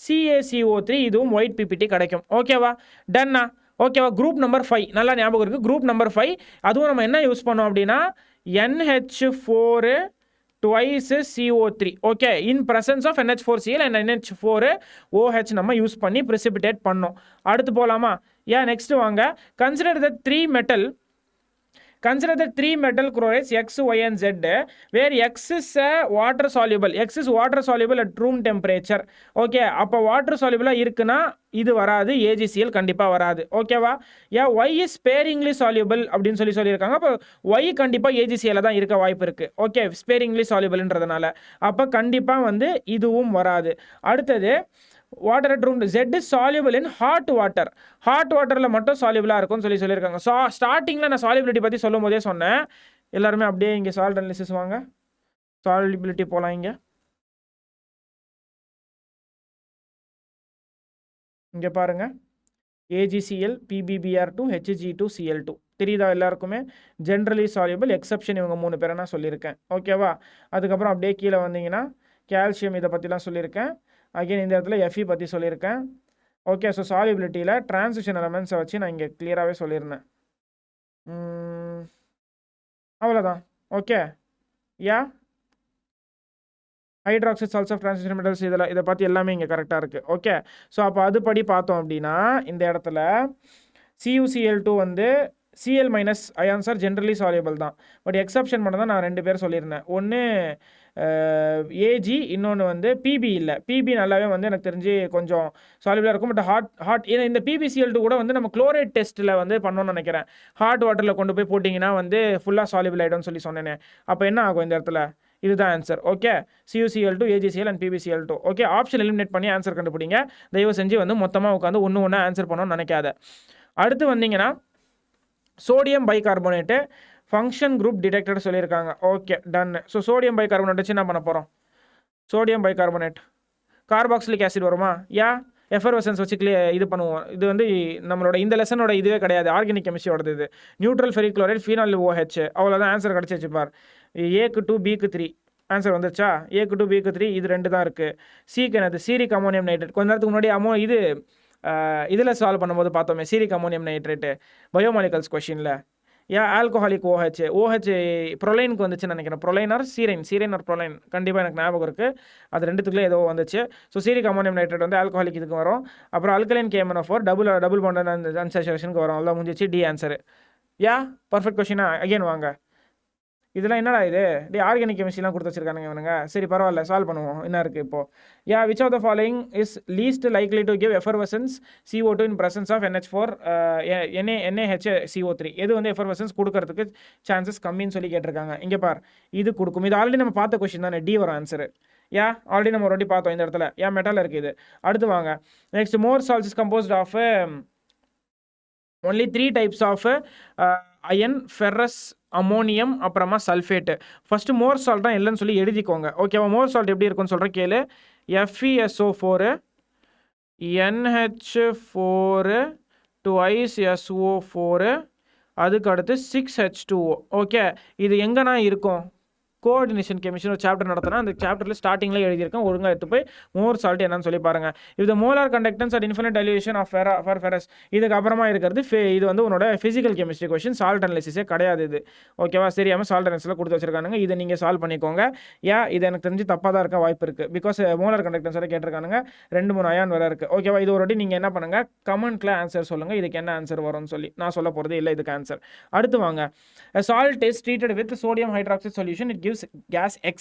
CaCO3 இதுவும் ஒயிட் பிபிடி கிடைக்கும். ஓகேவா? டன்னா? ஓகேவா? குரூப் நம்பர் 5 நல்லா ஞாபகம் இருக்குது. குரூப் நம்பர் 5 அதுவும் நம்ம என்ன யூஸ் பண்ணோம் அப்படின்னா NH4 twice CO3. Okay, in presence of NH4Cl and NH4OH நம்ம யூஸ் பண்ணி precipitate பண்ணோம். அடுத்து போகலாமா? நெக்ஸ்ட் வாங்க. Consider the three metal chlorides X, Y and Z where X is water soluble. X is water soluble at room temperature. Okay, அப்போ water சால்யூபிளாக இருக்குன்னா இது வராது, AgCl கண்டிப்பாக வராது. ஓகேவா? Y is sparingly soluble அப்படின்னு சொல்லியிருக்காங்க. அப்போ Y கண்டிப்பாக AgCl தான் இருக்க வாய்ப்பு இருக்குது. ஓகே, sparingly soluble-ன்றதுனால அப்போ கண்டிப்பாக வந்து இதுவும் வராது. அடுத்தது water at room. Z is soluble in hot water. Hot வாட்டரில் மட்டும் சால்யூபிளாக இருக்கும்னு சொல்லியிருக்காங்க. ஸ்டார்டிங்கில் நான் சால்யூபிலிட்டி பற்றி சொல்லும் போதே சொன்னேன். எல்லாருமே அப்படியே இங்கே சால்ட் அனாலிசிஸ் வாங்க. சால்யூபிலிட்டி போகலாம். இங்கே பாருங்க. AgCl PbBr2 Hg2Cl2 தெரியுதா எல்லாருக்குமே? ஜென்ரலி சால்யூபிள், எக்ஸப்ஷன் இவங்க 3 பேரை நான் சொல்லியிருக்கேன். ஓகேவா? அதுக்கப்புறம் அப்படியே கீழே வந்தீங்கன்னா கால்சியம் இதை பற்றிலாம் சொல்லியிருக்கேன். அகைன் இந்த இடத்துல Fe பற்றி சொல்லியிருக்கேன். ஓகே, ஸோ சால்யூபிலிட்டியில் டிரான்சிஷன் எலமெண்ட்ஸை வச்சு நான் இங்கே கிளியராகவே சொல்லியிருந்தேன். அவ்வளோதான். Okay, hydroxide salts of transition metals இதை பற்றி எல்லாமே இங்கே கரெக்டாக இருக்குது. ஓகே, ஸோ அப்போ அதுபடி பார்த்தோம் அப்படின்னா இந்த இடத்துல CuCl2 வந்து Cl minus ions are generally soluble தான். பட் எக்ஸப்ஷன் பண்ண தான் நான் 2 பேர் சொல்லியிருந்தேன். ஒன்று Ag, இன்னொன்று வந்து PB இல்லை. PB நல்லாவே வந்து எனக்கு தெரிஞ்சு கொஞ்சம் சால்யூபிளாக இருக்கும். பட் ஹாட் ஏன்னா இந்த PbCl2 கூட வந்து நம்ம குளோரைட் டெஸ்ட்டில் வந்து பண்ணோன்னு நினைக்கிறேன். ஹாட் வாட்டரில் கொண்டு போய் போட்டிங்கன்னா வந்து ஃபுல்லாக சால்யூபிள் ஆகிடும்னு சொல்லி அப்போ என்ன ஆகும் இந்த இடத்துல? இதுதான் answer. Okay, CuCl2, AgCl and PbCl2. Okay, option eliminate பண்ணி ஆன்சர் கண்டுபிடிங்க. தயவு செஞ்சு வந்து மொத்தமாக உட்காந்து ஒன்று ஆன்சர் பண்ணணும்னு நினைக்காத. அடுத்து வந்தீங்கன்னா sodium bicarbonate function group detected சொல்லியிருக்காங்க. Okay, done. So sodium bicarbonate வச்சு என்ன பண்ண போகிறோம்? சோடியம் பைகார்போனேட் கார்பாக்சிலிக் ஆசிட் வருமா? எஃபர்வசன்ஸ் வச்சு இது பண்ணுவோம். இது வந்து நம்மளோட இந்த லெசனோட இதுவே கிடையாது, ஆர்கானிக் கெமிஸ்ட்ரியோடது. இது neutral ferric chloride phenol OH. அவ்வளோதான் ஆன்சர் கிடச்சி பார். Aக்கு 2 Bக்கு 3 ஆன்சர் வந்துருச்சா? Aக்கு 2 Bக்கு 3 இது 2 தான் இருக்குது. Cக்கு என்னது? Ceric ammonium nitrate. கொஞ்ச நேரத்துக்கு முன்னாடி இதில் சால்வ் பண்ணும்போது பார்த்தோமே சீரிக் அமோனியம் நைட்ரேட்டு பயோமாலிகல்ஸ் கொஷினில். ஆல்கோஹாலிக் OH ப்ரொலைனுக்கு வந்துச்சுன்னு நினைக்கிறேன். ப்ரொலைன் ஆர் சீரைன் ஆர் ப்ரொலைன் கண்டிப்பாக எனக்கு ஞாபகம் இருக்குது. அது ரெண்டுத்துக்குள்ளே ஏதோ வந்துச்சு. ஸோ சீரிக் அமோனியம் நைட்ரேட் வந்து ஆல்கோஹாலிக் இதுக்கு வரும். அப்புறம் அல்கலைன் KMnO4 டபுள் பாண்ட் அன்சாச்சுரேஷனுக்கு வரும். அவ்வளோ முடிஞ்சிச்சு. D answer. பர்ஃபெக்ட் கொஷினா? அகைன் வாங்க. இதெல்லாம் என்னடா இது? ஆர்கானிக் கெமிஸ்ட்ரிலாம் கொடுத்து வச்சிருக்கானுங்க இவனுங்க. சரி, பரவாயில்ல, சால்வ் பண்ணுவோம். என்ன இருக்குது இப்போது? Which of the following is least likely to give effervescence CO2 in presence of NH4 NaHCO3? எது வந்து எஃபர்வசன்ஸ் கொடுக்கறதுக்கு சான்சஸ் கம்மின்னு சொல்லி கேட்டிருக்காங்க. இங்கே பார், இது கொடுக்கும். இது ஆல்ரெடி நம்ம பார்த்த கொஸ்டின் தானே. டி வரும் ஆன்சரு. ஆல்ரெடி நம்ம ஒரு வாட்டி பார்த்தோம் இந்த இடத்துல. மெட்டல் இருக்குது இது. அடுத்து வாங்க. Next, Mohr salts is composed of only 3 types of ion, ferrous, ammonium, அப்புறமா சல்ஃபேட்டு. ஃபஸ்ட்டு மோர் சால்ட் தான் இல்லைன்னு சொல்லி எழுதிக்கோங்க. ஓகேவா? மோர் சால்ட் எப்படி இருக்குன்னு சொல்கிறேன் கேளு. FeSO4 NH4 twice SO4 அதுக்கு அடுத்து 6H2O. ஓகே, இது எங்கன்னா இருக்கும்? கோஆர்டினேஷன் கெமிஸ்ட்ரி ஒரு சாப்டர் நடத்தினா அந்த சாப்டரில் ஸ்டார்டிங்கில் எழுதியிருக்கேன். ஒழுங்காக எடுத்து போய் மோர் சால்ட் என்னன்னு சொல்லி பாருங்கள். இது molar conductance at infinite dilution of ferrous. இதுக்கு அப்புறமா இருக்கிறது இது வந்து உன்னோட ஃபிசிக்கல் கெமிஸ்ட்ரி கொஸ்டின். சால்ட் அனாலிசிஸே கிடையாது இது. ஓகேவா? சரியாமல் சால்ட் அனாலிசிஸில் கொடுத்து வச்சிருக்கானுங்க. இதை நீங்கள் சால்வ் பண்ணிக்கோங்க. இது எனக்கு தெரிஞ்சு தப்பாக தான் இருக்க வாய்ப்பு இருக்குது. பிகாஸ் மோலார் கண்டக்டன்ஸ் வரை கேட்டிருக்கானுங்க. 2-3 அயான் வேறு இருக்குது. ஓகேவா? இது ஒரு வாட்டி நீங்கள் என்ன பண்ணுங்கள், கமெண்ட்டில் ஆன்சர் சொல்லுங்கள். இதுக்கு என்ன ஆன்சர் வரும்னு சொல்லி. நான் சொல்ல போகிறது இல்லை இதுக்கு ஆன்சர். அடுத்து வாங்க. Salt is treated with sodium hydroxide solution. It gives gas X.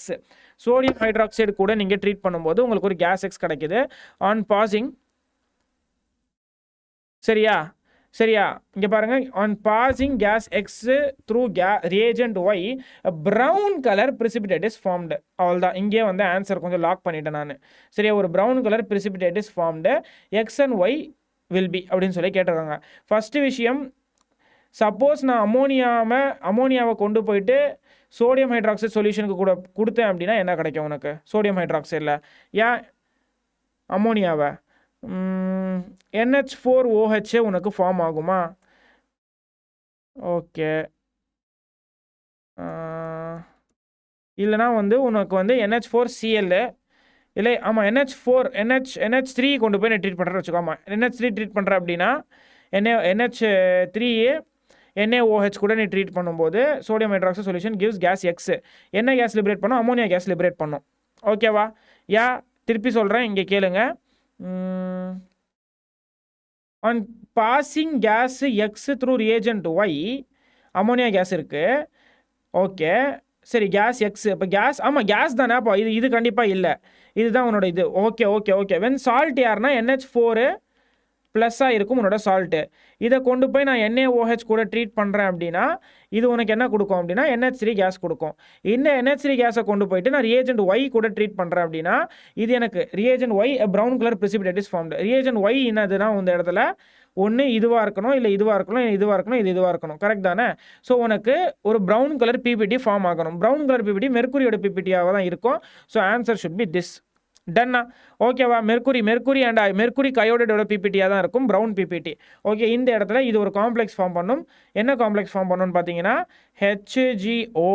Sodium hydroxide கூட நீங்கள் ட்ரீட் பண்ணும்போது உங்களுக்கு ஒரு கேஸ் X கிடைக்குது. ஆன் பாசிங், சரியா இங்கே பாருங்க. On passing gas X through reagent Y, brown color precipitate is formed. அவ்வளோதான். இங்கே வந்து ஆன்சர் கொஞ்சம் லாக் பண்ணிட்டேன் நான். சரியா? ஒரு brown color precipitate is formed. X and Y will be அப்படின்னு சொல்லி கேட்டிருக்காங்க. ஃபஸ்ட்டு விஷயம், சப்போஸ் நான் அமோனியாவை கொண்டு போயிட்டு சோடியம் ஹைட்ராக்சைடு சொல்யூஷனுக்கு கூட கொடுத்தேன் அப்படின்னா என்ன கிடைக்கும் உனக்கு? சோடியம் ஹைட்ராக்சைடில் ஏன் அமோனியாவை NH4OH உனக்கு ஃபார்ம் ஆகுமா? ஓகே, இல்லைனா வந்து உனக்கு வந்து NH4Cl இல்லை, ஆமாம் NH3 கொண்டு போய் நான் ட்ரீட் பண்ணுறேன் வச்சுக்கோ. ஆமாம், NH3 ட்ரீட் பண்ணுற அப்படின்னா NH3 NaOH கூட நீ ட்ரீட் பண்ணும்போது sodium hydroxide solution gives gas X. என்ன கேஸ் லிபரேட் பண்ணும்? அமோனியா கேஸ் லிபரேட் பண்ணும். ஓகேவா? திருப்பி சொல்கிறேன், இங்கே கேளுங்க. On passing gas X through reagent Y ammonia gas இருக்குது. ஓகே, சரி, கேஸ் எக்ஸ். இப்போ கேஸ், ஆமாம் கேஸ் தானே. அப்போ இது கண்டிப்பாக இல்லை, இதுதான் உன்னோட இது. Okay okay okay when salt யாருன்னா NH4 ப்ளஸ்ஸாக இருக்கும் உன்னோட சால்ட்டு. இதை கொண்டு போய் நான் NaOH கூட ட்ரீட் பண்ணுறேன் அப்படின்னா இது உனக்கு என்ன கொடுக்கும் அப்படின்னா NH3 கேஸ் கொடுக்கும். இந்த NH3 கேஸை கொண்டு போயிட்டு நான் ரியேஜென்ட் ஒய் கூட ட்ரீட் பண்ணுறேன் அப்படின்னா இது எனக்கு reagent Y brown colour precipitate is formed. Reagent Y என்னதுன்னா இந்த இடத்துல ஒன்று இதுவாக இருக்கணும், இல்லை இதுவாக இருக்கணும், இதுவாக இருக்கணும், இதுவாக இருக்கணும். கரெக்ட் தானே? ஸோ உனக்கு ஒரு ப்ரௌன் கலர் PPT ஃபார்ம் ஆகணும். ப்ரௌன் கலர் PPT மெர்க்குரியோட PPTயாக தான் இருக்கும். So answer should be this. டன்னா? ஓகேவா? மெர்க்குரி அண்ட் மெர்க்குரி கயோடைடோட PPTயாக தான் இருக்கும் ப்ரௌன் PPT. ஓகே, இந்த இடத்துல இது ஒரு காம்ப்ளெக்ஸ் ஃபார்ம் பண்ணும். என்ன காம்ப்ளெக்ஸ் ஃபார்ம் பண்ணணும்னு பார்த்தீங்கன்னா HgO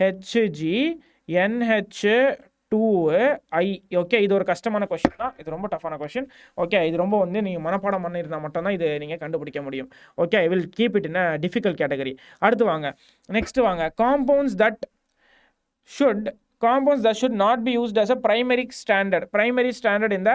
HgNH2I. ஓகே, இது ஒரு கஷ்டமான கொஷின் தான், இது ரொம்ப டஃப்பான கொஷின். ஓகே, இது ரொம்ப வந்து நீங்கள் மனப்பாடம் பண்ணியிருந்தால் மட்டும்தான் இது நீங்கள் கண்டுபிடிக்க முடியும். Okay, I will keep it in a difficult category. அடுத்து வாங்க, நெக்ஸ்ட் வாங்க. Compounds that should not be used as a primary standard in the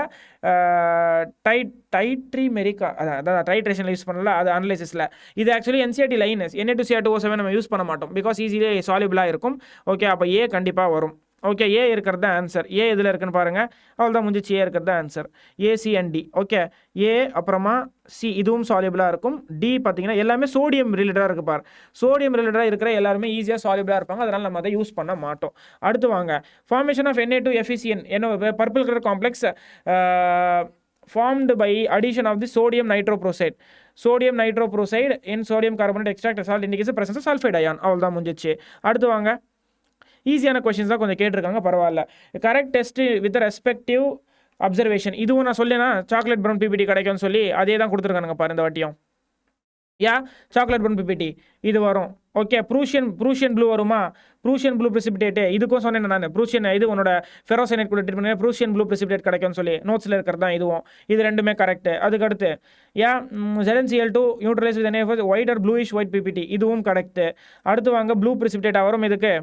titration use பண்ணல, அது அனலைசிஸில். இது ஆக்சுவலி NCERT லைனஸ் Na2Cr2O7 நம்ம யூஸ் பண்ண மாட்டோம், பிகாஸ் ஈஸிலி சாலிபிளாக இருக்கும். ஓகே, அப்போ ஏ கண்டிப்பாக வரும். ஓகே, ஏ இருக்கிறது தான் ஆன்சர். ஏ இதில் இருக்குன்னு பாருங்கள், அவ்வளோதான் முடிஞ்சிச்சு. ஏ இருக்கிறது தான் ஆன்சர். AC&D. ஓகே, ஏ அப்புறமா சி இதுவும் சாலிபிளாக இருக்கும். டி பார்த்தீங்கன்னா எல்லாமே சோடியம் ரிலேட்டடாக இருக்குது பார். சோடியம் ரிலேட்டடாக இருக்கிற எல்லாருமே ஈஸியாக சாலிபிளாக இருப்பாங்க, அதனால் நம்ம அதை யூஸ் பண்ண மாட்டோம். அடுத்து வாங்க, ஃபார்மேஷன் ஆஃப் Na2FeCN என்ன purple colour complex formed by addition of the sodium nitroprusside in sodium carbonate extract salt indicates the presence of sulfide ion. அவ்வளோதான் முடிஞ்சிச்சு. அடுத்து வாங்க, ஈஸியான கொஷின்ஸ் தான் கொஞ்சம் கேட்டிருக்காங்க, பரவாயில்ல. Correct test with respective observation. இதுவும் நான் சொல்லேன்னா சாக்லேட் ப்ரௌன் PPT கிடைக்கும்னு சொல்லி அதே தான் கொடுத்துருக்கானுங்க பாரு இந்த வாட்டியும். சாக்லேட் ப்ரௌன் PPT இது வரும். ஓகே, ப்ரூஷியன் ப்ளூ வருமா? ப்ரூஷியன் ப்ளூ precipitate இதுக்கும் சொன்னேன் நான். ப்ரூஷியன் இது உன்னோட ஃபெரோசைனேட் கூட ட்ரீட் பண்ணி ப்ரூஷியன் ப்ளூ precipitate கிடைக்கும்னு சொல்லி நோட்ஸில் இருக்கிறது தான் இதுவும். இது ரெண்டுமே கரெக்ட். அதுக்கடுத்து ZnCl2 neutralise with NaOH white R bluish white PPT இதுவும் கரெக்ட். அடுத்து வாங்க, ப்ளூ precipitate வரும் இதுக்கு.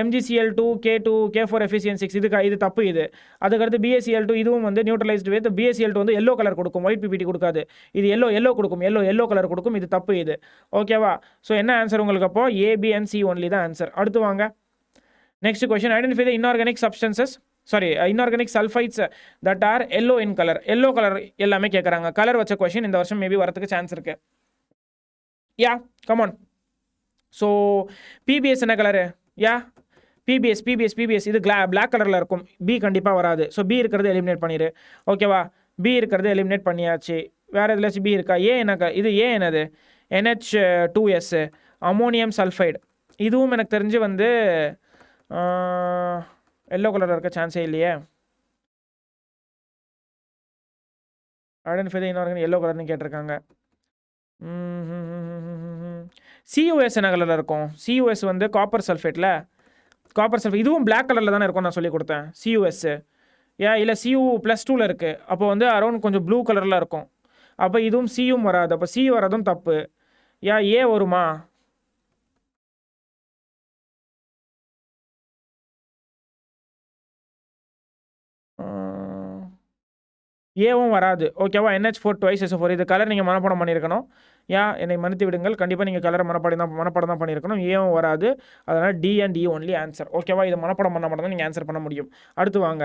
MgCl2 K2 K4 FeCN6 இது தப்பு. இது அதுக்கடுத்து BaCl2 இதுவும் வந்து நியூட்ரலைஸ்டு வித் BaCl2 வந்து எல்லோ கலர் கொடுக்கும், ஒயிட் PPT கொடுக்காது. இது எல்லோ கொடுக்கும், எல்லோ கலர் கொடுக்கும். இது தப்பு இது. ஓகேவா? ஸோ என்ன ஆன்சர் உங்களுக்கு? அப்போ A, B and C only தான் ஆன்சர். அடுத்து வாங்க, next question. Identify the inorganic sulphides that R yellow in colour. Yellow colour எல்லாமே கேட்குறாங்க. கலர் வச்ச கொஸ்டின் இந்த வருஷம் மேபி வரதுக்கு சான்ஸ் இருக்கு. கமான். ஸோ PBS என்ன கலரு? PBS இது பிளாக் கலரில் இருக்கும். பி கண்டிப்பாக வராது. ஸோ பி இருக்கிறது எலிமினேட் பண்ணிடு. ஓகேவா? பி இருக்கிறது எலிமினேட் பண்ணியாச்சு. வேறு எதுலாச்சும் பி இருக்கா? ஏ என்ன? இது ஏ என்னது? NH2S ammonium sulphide. இதுவும் எனக்கு தெரிஞ்சு வந்து எல்லோ கலரில் இருக்க சான்ஸே இல்லையே. ஐடென்டிஃபை த இன்ஆர்கானிக் எல்லோ கலர்னு கேட்டிருக்காங்க. CUS என்ன கலரில் இருக்கும்? CUS வந்து காப்பர் சல்ஃபேட். இதுவும் பிளாக் கலரில் தானே இருக்கும், நான் சொல்லி கொடுத்தேன். CUS இல்லை Cu+2 இருக்குது. அப்போ வந்து அரௌண்ட் கொஞ்சம் ப்ளூ கலரில் இருக்கும். அப்போ இதுவும் சியும் வராது. அப்போ சி வரதும் தப்பு. ஏ வருமா? ஏவும் வராது. ஓகேவா? NH4 twice SO4 இது கலர் நீங்கள் மனப்பாடம் பண்ணியிருக்கணும். என்னை மன்னித்து விடுங்கள், கண்டிப்பாக நீங்கள் கலரை மனப்பாடம் தான் பண்ணியிருக்கணும். ஏவும் வராது. அதனால் D and E only answer. ஓகேவா? இதை மனப்பாடம் பண்ண மட்டும் தான் நீங்கள் ஆன்சர் பண்ண முடியும். அடுத்து வாங்க,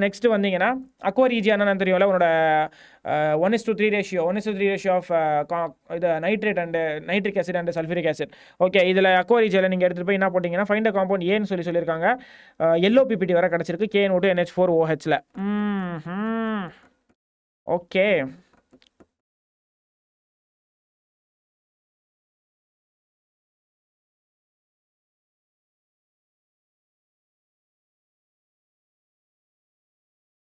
நெக்ஸ்ட் வந்தீங்கன்னா அக்வா ரீஜியானு தெரியும்ல, உன்னோட 1:3 ரேஷியோ ஆஃப் இது nitric acid and sulphuric acid. Okay, இதில் அக்வா ரீஜியில் நீங்கள் எடுத்துகிட்டு போய் என்ன போட்டிங்கன்னா ஃபைண்ட் அ காம்பவுண்ட் ஏன்னு சொல்லியிருக்காங்க. எல்லோ PPT வர கிடச்சிருக்கு KNO2 NH4OH. ஓகே.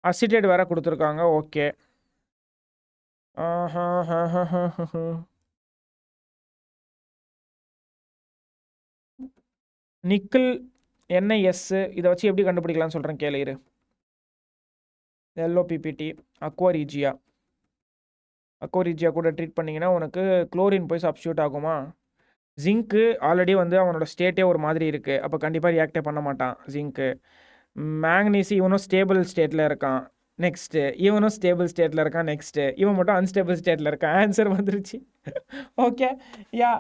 அசிட்டேட் வேற கொடுத்துருக்காங்க. ஓகே. நிக்கல் NiS இதை வச்சு எப்படி கண்டுபிடிக்கலாம்னு சொல்கிறேன் கேளு. LOPPT அக்வாரீஜியா கூட ட்ரீட் பண்ணிங்கன்னா உனக்கு குளோரின் போய் சப்ஸ்டியூட் ஆகுமா? ஜிங்க்கு ஆல்ரெடி வந்து அவனோட ஸ்டேட்டே ஒரு மாதிரி இருக்குது, அப்போ கண்டிப்பாக ரியாக்டே பண்ண மாட்டான் ஜிங்க்கு. மேக்னீசி இவனும் ஸ்டேபிள் ஸ்டேட்டில் இருக்கான். நெக்ஸ்ட்டு இவனும் ஸ்டேபிள் ஸ்டேட்டில் இருக்கான். நெக்ஸ்ட்டு இவன் மட்டும் அன்ஸ்டேபிள் ஸ்டேட்டில் இருக்கான். ஆன்சர் வந்துருச்சு. ஓகே யா,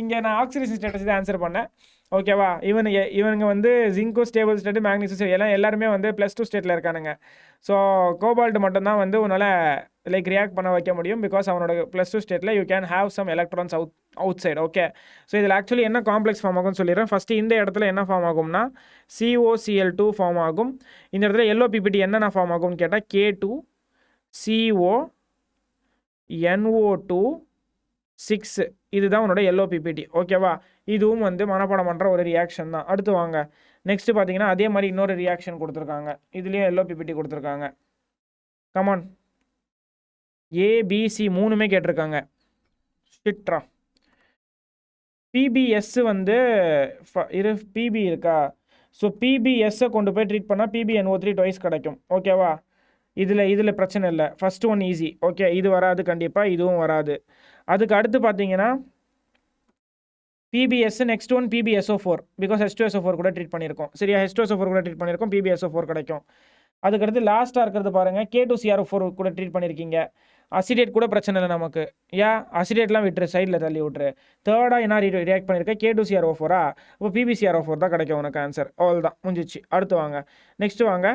இங்கே நான் ஆக்சிடேஷன் ஸ்டேட்டஸ் தான் ஆன்சர் பண்ணேன். ஓகேவா? இவனுங்க வந்து ஜிங்கும் ஸ்டேபிள் ஸ்டேட்டு, மேக்னீசியம் எல்லாருமே வந்து +2 ஸ்டேட்டில் இருக்கானுங்க. ஸோ கோபால்ட் மட்டும்தான் வந்து உன்னால் லைக் ரியாக்ட் பண்ண வைக்க முடியும். பிகாஸ் அவனோட +2 ஸ்டேட்டில் you can have some electrons outside. Okay, so இதில் ஆக்சுவலி என்ன காம்ப்ளெக்ஸ் ஃபார்ம் ஆகும்னு சொல்லிடுறேன். ஃபஸ்ட்டு இந்த இடத்துல என்ன ஃபார்ம் ஆகும்னா COCl2 ஃபார்ம் ஆகும். இந்த இடத்துல LOPPT என்னென்ன ஃபார்ம் ஆகும்னு கேட்டால் K2CO NO2 6 இதுதான் உன்னோட LOPPT. ஓகேவா? இதுவும் வந்து மனப்பாடம் பண்ணுற ஒரு ரியாக்ஷன் தான். அடுத்து வாங்க, நெக்ஸ்ட்டு பார்த்தீங்கன்னா அதே மாதிரி இன்னொரு ரியாக்ஷன் கொடுத்துருக்காங்க. இதுலேயும் LOPPT கொடுத்துருக்காங்க. கமான், ABC 3மே கேட்டிருக்காங்க. ஷிட்ரா. PBS வந்து PB இருக்கா? ஸோ PBSஸை கொண்டு போய் ட்ரீட் பண்ணால் PbNO3 ட்வைஸ் கிடைக்கும். ஓகேவா? இதில் பிரச்சனை இல்லை. First one easy. ஓகே, இது வராது கண்டிப்பாக, இதுவும் வராது. அதுக்கு அடுத்து பார்த்தீங்கன்னா PBS, next one PbSO4, because H2SO4 கூட ட்ரீட் பண்ணியிருக்கோம். சரியா? H2SO4 கூட ட்ரீட் பண்ணியிருக்கோம், PbSO4 கிடைக்கும். அதுக்கடுத்து லாஸ்ட்டாக இருக்கிறது பாருங்கள், K2CrO4 கூட ட்ரீட் பண்ணியிருக்கீங்க. அசிடேட் கூட பிரச்சனை இல்லை நமக்கு. அசிடேட்லாம் விட்டுரு, சைடில் தள்ளி விட்டுரு. தேர்டாக என்ன ரியாக்ட் பண்ணியிருக்கேன்? K2CrO4. இப்போ PbCrO4 தான் கிடைக்கும் உனக்கு ஆன்சர். அவ்வளோ தான், முடிஞ்சிச்சு. அடுத்து வாங்க, நெக்ஸ்ட்டு வாங்க.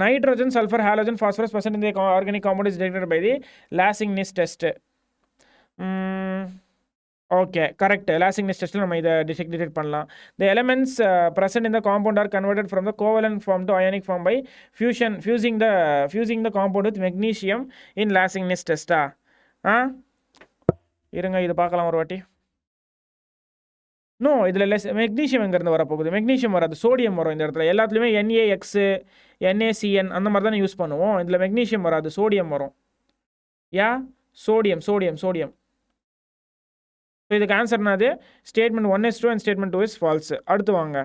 Nitrogen, sulfur, halogen, phosphorus present in the organic compound is detected by the Lassingness test. Okay, correct. Lassaigne's டெஸ்ட்டில் நம்ம இதை டிடெக்ட் பண்ணலாம். The elements present in the compound are converted from the covalent form to ionic form by fusing the compound with magnesium in Lassingness test. இருங்க, இது பார்க்கலாம் ஒரு வாட்டி. No, இதில் மெக்னீஷியம் எங்கேருந்து வரப்போகுது? மெக்னீஷியம் வராது, சோடியம் வரும். இந்த இடத்துல எல்லாத்துலேயுமே NaX NaCN அந்த மாதிரி தானே யூஸ் பண்ணுவோம். இதில் மெக்னீஷியம் வராது, சோடியம் வரும். சோடியம். ஸோ இதுக்கு ஆன்சர் என்னது? Statement 1 is true and statement 2 is false. அடுத்து வாங்க,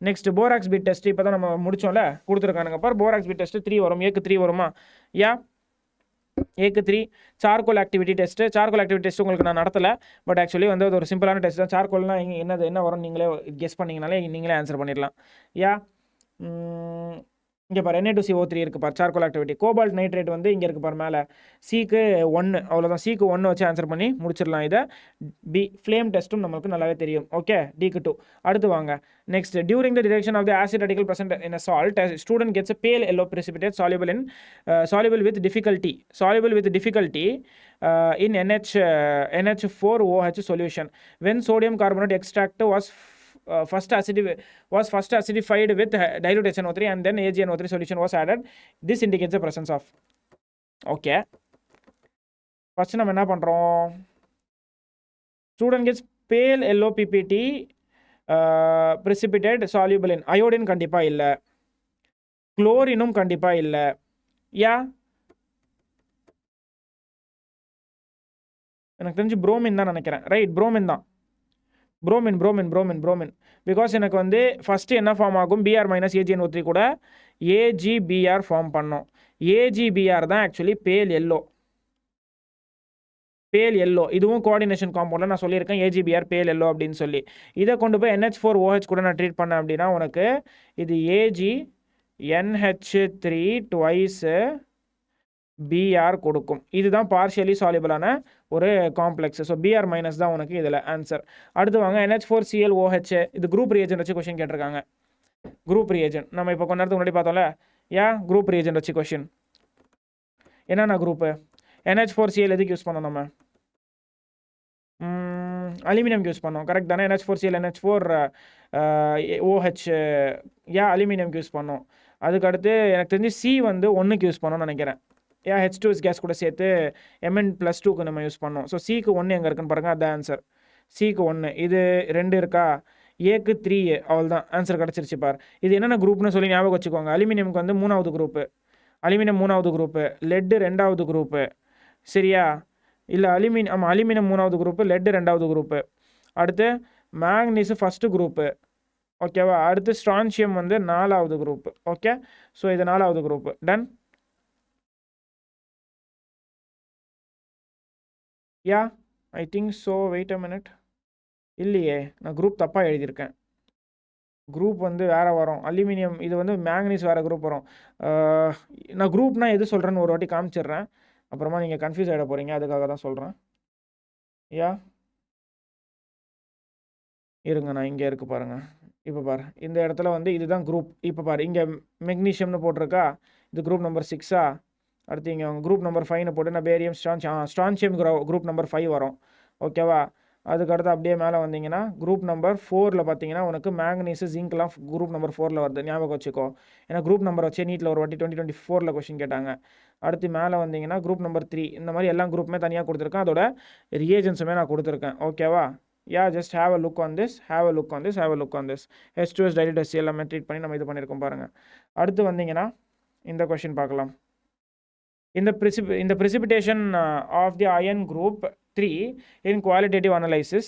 நெக்ஸ்ட் போராக்ஸ் பிட் டெஸ்ட். இப்போ தான் நம்ம முடிச்சோம்ல, கொடுத்துருக்கானுங்க பார். போராக்ஸ் பிட் டெஸ்ட் 3 வரும். ஏக்கு 3 வருமா? ஏக்கு 3. சார்கோல் ஆக்டிவிட்டி டெஸ்ட் உங்களுக்கு நான் நடத்தலை, பட் ஆக்சுவலி வந்து அது ஒரு சிம்பிளான டெஸ்ட் தான். சார்கோல்னா என்ன வரும் நீங்களே கெஸ் பண்ணிங்கனாலே நீங்களே ஆன்சர் பண்ணிடலாம். இங்கே பாரு, Na2CO3 இருக்குது பார், சார்கோல் ஆக்டிவிட்டி. கோபால்ட் நைட்ரேட் வந்து இங்கே இருக்குது பார் மேலே. C-க்கு 1, அவ்வளோதான். C-க்கு 1 வச்சு ஆன்சர் பண்ணி முடிச்சிடலாம் இதை. B ஃப்ளேம் டெஸ்ட்டும் நம்மளுக்கு நல்லாவே தெரியும். ஓகே, D-க்கு 2. அடுத்து வாங்க, next. During the detection of the acid radical present in a salt, student gets a pale yellow precipitate soluble with difficulty in NH4OH solution. When sodium carbonate extract was first acidified with dilute HNO3 and then AgNO3 solution was added. This indicates the presence of. Okay, first நம்ம என்ன பண்றோம்? Student gets pale LOPPT precipitate soluble in iodine. கண்டிப்பா இல்ல. குளோரினும் கண்டிப்பா இல்ல. எனக்கு தெரிஞ்சு bromine தான் நினைக்கிறேன். ரைட், புரோமின் தான். புரோமின். பிகாஸ் எனக்கு வந்து ஃபஸ்ட்டு என்ன ஃபார்ம் ஆகும்? Br - AgNO3 கூட AgBr ஃபார்ம் பண்ணோம். AgBr தான் ஆக்சுவலி பேல் எல்லோ. இதுவும் கோஆர்டினேஷன் காம்பவுண்டில் நான் சொல்லியிருக்கேன், AgBr பேல் எல்லோ அப்படின்னு சொல்லி. இதை கொண்டு போய் NH4OH கூட நான் ட்ரீட் பண்ணேன் அப்படின்னா உனக்கு இது AgNH3 ட்வைஸ் Br கொடுக்கும். இதுதான் பார்ஷியலி சாலிபிளான ஒரு காம்ப்ளெக்ஸ். ஸோ Br- தான் உனக்கு இதில் ஆன்சர். அடுத்து வாங்க, NH4ClOH. இது குரூப் ரியேஜென்ட் வச்சு கொஸ்டின் கேட்டிருக்காங்க. குரூப் ரியேஜென்ட் நம்ம இப்போ கொஞ்ச நேரத்துக்கு முன்னாடி பார்த்தோம்ல. குரூப் ரியேஜென்ட் வச்சு கொஸ்டின். என்னென்ன குரூப்பு? NH4Cl எதுக்கு யூஸ் பண்ணோம்? நம்ம அலுமினியம் யூஸ் பண்ணோம், கரெக்ட் தானே? NH4Cl NH4OH அலுமினியம்க்கு யூஸ் பண்ணோம். அதுக்கடுத்து எனக்கு தெரிஞ்சு C வந்து 1க்கு யூஸ் பண்ணோம்னு நினைக்கிறேன். ஏன் H2S கேஸ் கூட சேர்த்து Mn+2க்கு நம்ம யூஸ் பண்ணோம். ஸோ சிக்கு 1 எங்கே இருக்குன்னு பாருங்கள், அதுதான் ஆன்சர். சிக்கு 1, இது 2 இருக்கா, ஏக்கு 3, அவள் தான் ஆன்சர் கிடச்சிருச்சு பார். இது என்னென்ன குரூப்னு சொல்லி ஞாபகம் வச்சுக்கோங்க. அலுமினியமுக்கு வந்து 3வது குரூப்பு, அலுமினியம் 3வது குரூப்பு, லெட்டு 2வது குரூப்பு, சரியா? இல்லை அலுமினியம் 3வது குரூப்பு, லெட்டு 2வது குரூப்பு. அடுத்து மேக்னீஸு ஃபஸ்ட்டு குரூப்பு, ஓகேவா? அடுத்து ஸ்ட்ரான்சியம் வந்து 4வது குரூப்பு. ஓகே, ஸோ இது 4வது குரூப்பு. Done. Yeah, I think so. Wait a minute. இல்லையே, நான் குரூப் தப்பாக எழுதியிருக்கேன். குரூப் வந்து வேறு வரும். அலுமினியம் இது வந்து மேக்னீஸ் வேறு குரூப் வரும். நான் குரூப்னா எது சொல்கிறேன்னு ஒரு வாட்டி காமிச்சிடுறேன், அப்புறமா நீங்கள் கன்ஃபியூஸ் ஆகிட போகிறீங்க, அதுக்காக தான் சொல்கிறேன். யா, இருங்க, நான் இங்கே இருக்குது பாருங்கள். இப்போ பாரு, இந்த இடத்துல வந்து இதுதான் குரூப். இப்போ பாரு, இங்கே மெக்னீஷியம்னு போட்டிருக்கா, இது குரூப் நம்பர் 6ஆ. அடுத்து இங்கே குரூப் நம்பர் 5ன்னு போட்டு நான் பேரியம் ஸ்ட்ரான்சியம் குரூப் நம்பர் 5 வரும், ஓகேவா? அதுக்கடுத்து அப்படியே மேலே வந்தீங்கன்னா குரூப் நம்பர் 4ல் பார்த்தீங்கன்னா உனக்கு மேக்னீஸு ஜிங்க்லாம் குரூப் நம்பர் 4ல் வருது, ஞாபகம் வச்சுக்கோ. ஏன்னா குரூப் நம்பர் வச்சு நீட்டில் ஒரு வாட்டி 2024 கொஷின் கேட்டாங்க. அடுத்து மேலே வந்தீங்கன்னா குரூப் நம்பர் 3. இந்த மாதிரி எல்லா குரூப்புமே தனியாக கொடுத்துருக்கேன், அதோட ரியேஜன்ஸுமே நான் கொடுத்துருக்கேன், ஓகேவா? Yeah, just have a look on this, have a look on this, have a look on this. H2S dilute HCl எல்லாமே ட்ரீட் பண்ணி நம்ம இது பண்ணியிருக்கோம் பாருங்கள். அடுத்து வந்தீங்கன்னா இந்த கொஷின் பார்க்கலாம். இந்த precipitation of the iron group 3 in qualitative analysis,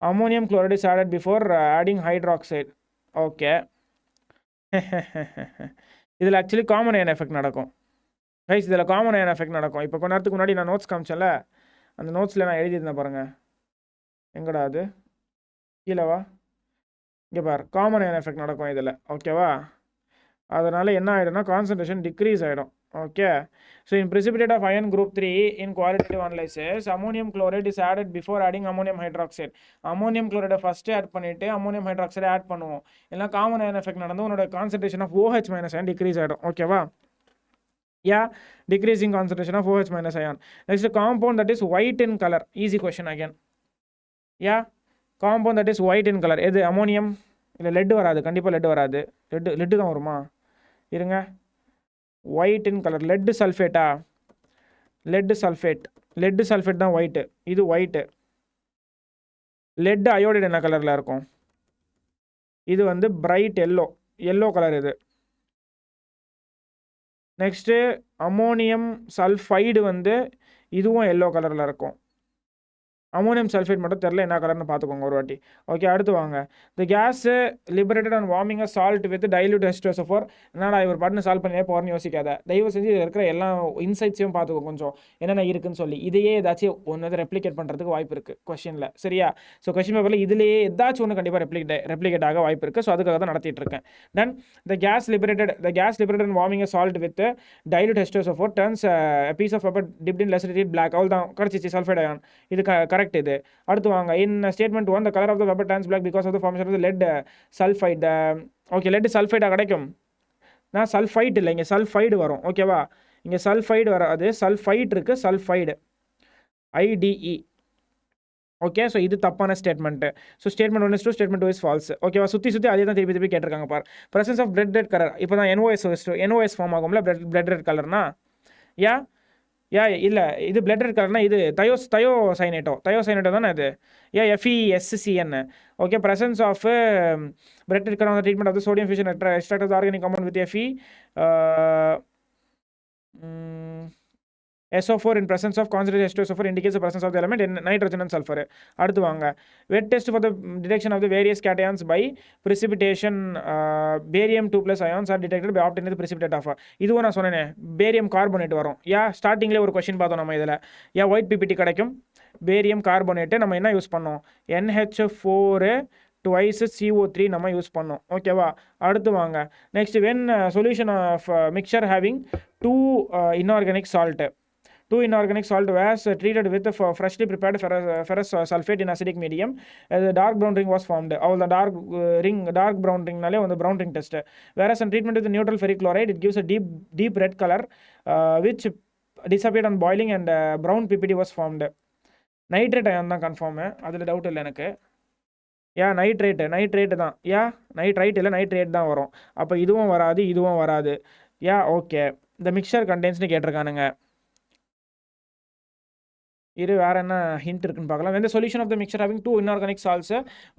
ammonium chloride is added before adding hydroxide. Okay, இதில் ஆக்சுவலி காமன் அயன் எஃபெக்ட் நடக்கும் கைஸ். இதில் காமன் அயன் எஃபெக்ட் நடக்கும். இப்போ கொஞ்ச நேரத்துக்கு முன்னாடி நான் நோட்ஸ் காமிச்சேன்ல, அந்த நோட்ஸில் நான் எழுதியிருந்தேன் பாருங்கள். எங்கடா அது, கீழேவா? இங்கே பாரு, காமன் அயன் எஃபெக்ட் நடக்கும் இதில், ஓகேவா? அதனால் என்ன ஆகிடும்னா கான்சன்ட்ரேஷன் டிக்ரீஸ் ஆகிடும். Okay, so in precipitate of iron group 3 in qualitative analysis, ammonium chloride is added before adding ammonium hydroxide. அம்மோனியம் குளோரைடை ஃபஸ்ட்டு ஆட் பண்ணிவிட்டு அம்மோனியம் ஹைட்ராக்சைடை ஆட் பண்ணுவோம். எல்லாம் காமன் அயன் எஃபெக்ட் நடந்து உன்னோட concentration of OH minus ion decrease ஆகிடும், ஓகேவா? Yeah, decreasing concentration of OH minus ion. Next compound that is white in colour. Easy question again. Yeah, compound that is white in colour எது? Ammonium. இல்லை lead வராது, கண்டிப்பாக லெட்டு வராது. லெட்டு தான் வருமா? இருங்க, ஒயிட் இன் கலர். லெட்டு சல்ஃபேட்டா? லெட்டு சல்ஃபேட் தான் ஒயிட்டு. இது ஒயிட்டு. லெட்டு அயோடைடு என்ன கலரில் இருக்கும்? இது வந்து பிரைட் எல்லோ கலர் இது. நெக்ஸ்ட்டு அம்மோனியம் சல்ஃபைடு வந்து இதுவும் எல்லோ கலரில் இருக்கும். அம்மோனியம் சல்ஃபேட் மட்டும் தெரில என்ன கலர்னு பார்த்துக்கோங்க ஒரு வாட்டி. ஓகே, அடுத்து வாங்க. The gas liberated and warming a salt with dilute H2SO4. என்னடா இவர் பாட்டுன்னு சால்வ் பண்ணியே போகிறேன்னு யோசிக்காத. தயவு செஞ்சு இதில் இருக்கிற எல்லா இன்சைட்ஸையும் பார்த்துக்கோ கொஞ்சம், என்னென்ன இருக்குன்னு சொல்லி. இதையே ஏதாச்சும் ஒன்று ரெப்ளிகேட் பண்ணுறதுக்கு வாய்ப்பு இருக்குது கொஷினில், சரியா? ஸோ கொஷின் பேப்பரில் இதுலேயே ஏதாச்சும் ஒன்று கண்டிப்பாக ரெப்ளிகேட் ஆக வாய்ப்பு இருக்குது. ஸோ அதுக்காக தான் நடத்திட்டு இருக்கேன். Then the gas liberated and warming a salt with dilute H2SO4 turns piece of paper dipped in lacerated black. அவள் தான் கிடச்சிச்சு, சல்ஃபைட் அயான். இது கரெக்ட். இது அடுத்து வாங்க. இன் statement 1 the color of the paper turns black because of the formation of the lead sulfide. Okay, lead சல்ஃபைடாக கிடைக்கும். நான் சல்ஃபைட் இல்லை, இங்கே சல்ஃபைடு வரும், ஓகேவா? இங்கே சல்ஃபைடு வராது, சல்ஃபைட் இருக்குது, சல்ஃபைடு IDE. ஓகே, ஸோ இது தப்பான statement. So statement 1 is true, statement 2 is false, ஓகேவா? சுற்றி அதே தான் திருப்பி கேட்டிருக்காங்க பார். Presence of blood red colour. இப்போ தான் NOS ஃபார்ம் ஆகும்ல பிளட் ரெட் கலர்னா. இல்லை, இது பிளட் ரெட் கலர்னா இது தயோசைனேட்டோ தானே இது. FeSCN. Okay, presence of blood red colour on the treatment of the sodium fusion extract of the organic compound with SO4 in presence of concentrated H2SO4 indicates the presence of the element in nitrogen and sulfur. அடுத்து வாங்க. Wet test for the detection of the various cations by precipitation. Barium 2+ ions are detected by obtaining the precipitate of. இதுவும் நான் சொன்னேனே, barium carbonate வரும். ஸ்டார்டிங்லேயே ஒரு question பார்த்தோம் நம்ம இதில். ஒயிட் PPT கிடைக்கும். பேரியம் கார்பனேட்டு நம்ம என்ன யூஸ் பண்ணோம்? NH4 twice CO3 நம்ம யூஸ் பண்ணோம், ஓகேவா? அடுத்து வாங்க. Next, when solution of mixture having 2 inorganic salt. 2 inorganic salt was treated with freshly prepared ferrous sulfate in acidic medium. The dark brown ring was formed. All the dark brown ring naale on the brown ring test. Whereas in treatment with the neutral ferric chloride, it gives a deep red color which disappeared on boiling and brown PPT was formed. Nitrate ion தான் confirm, அதில் doubt இல்லை எனக்கு. Nitrate தான். Nitrite இல்லை nitrate தான் வரும். அப்போ இதுவும் வராது, இதுவும் வராது. ஓகே. the mixture contains-னு கேட்டிருக்கானுங்க. இரு வேற என்ன ஹிண்ட் இருக்குன்னு பார்க்கலாம். When the solution of the mixture having two inorganic salts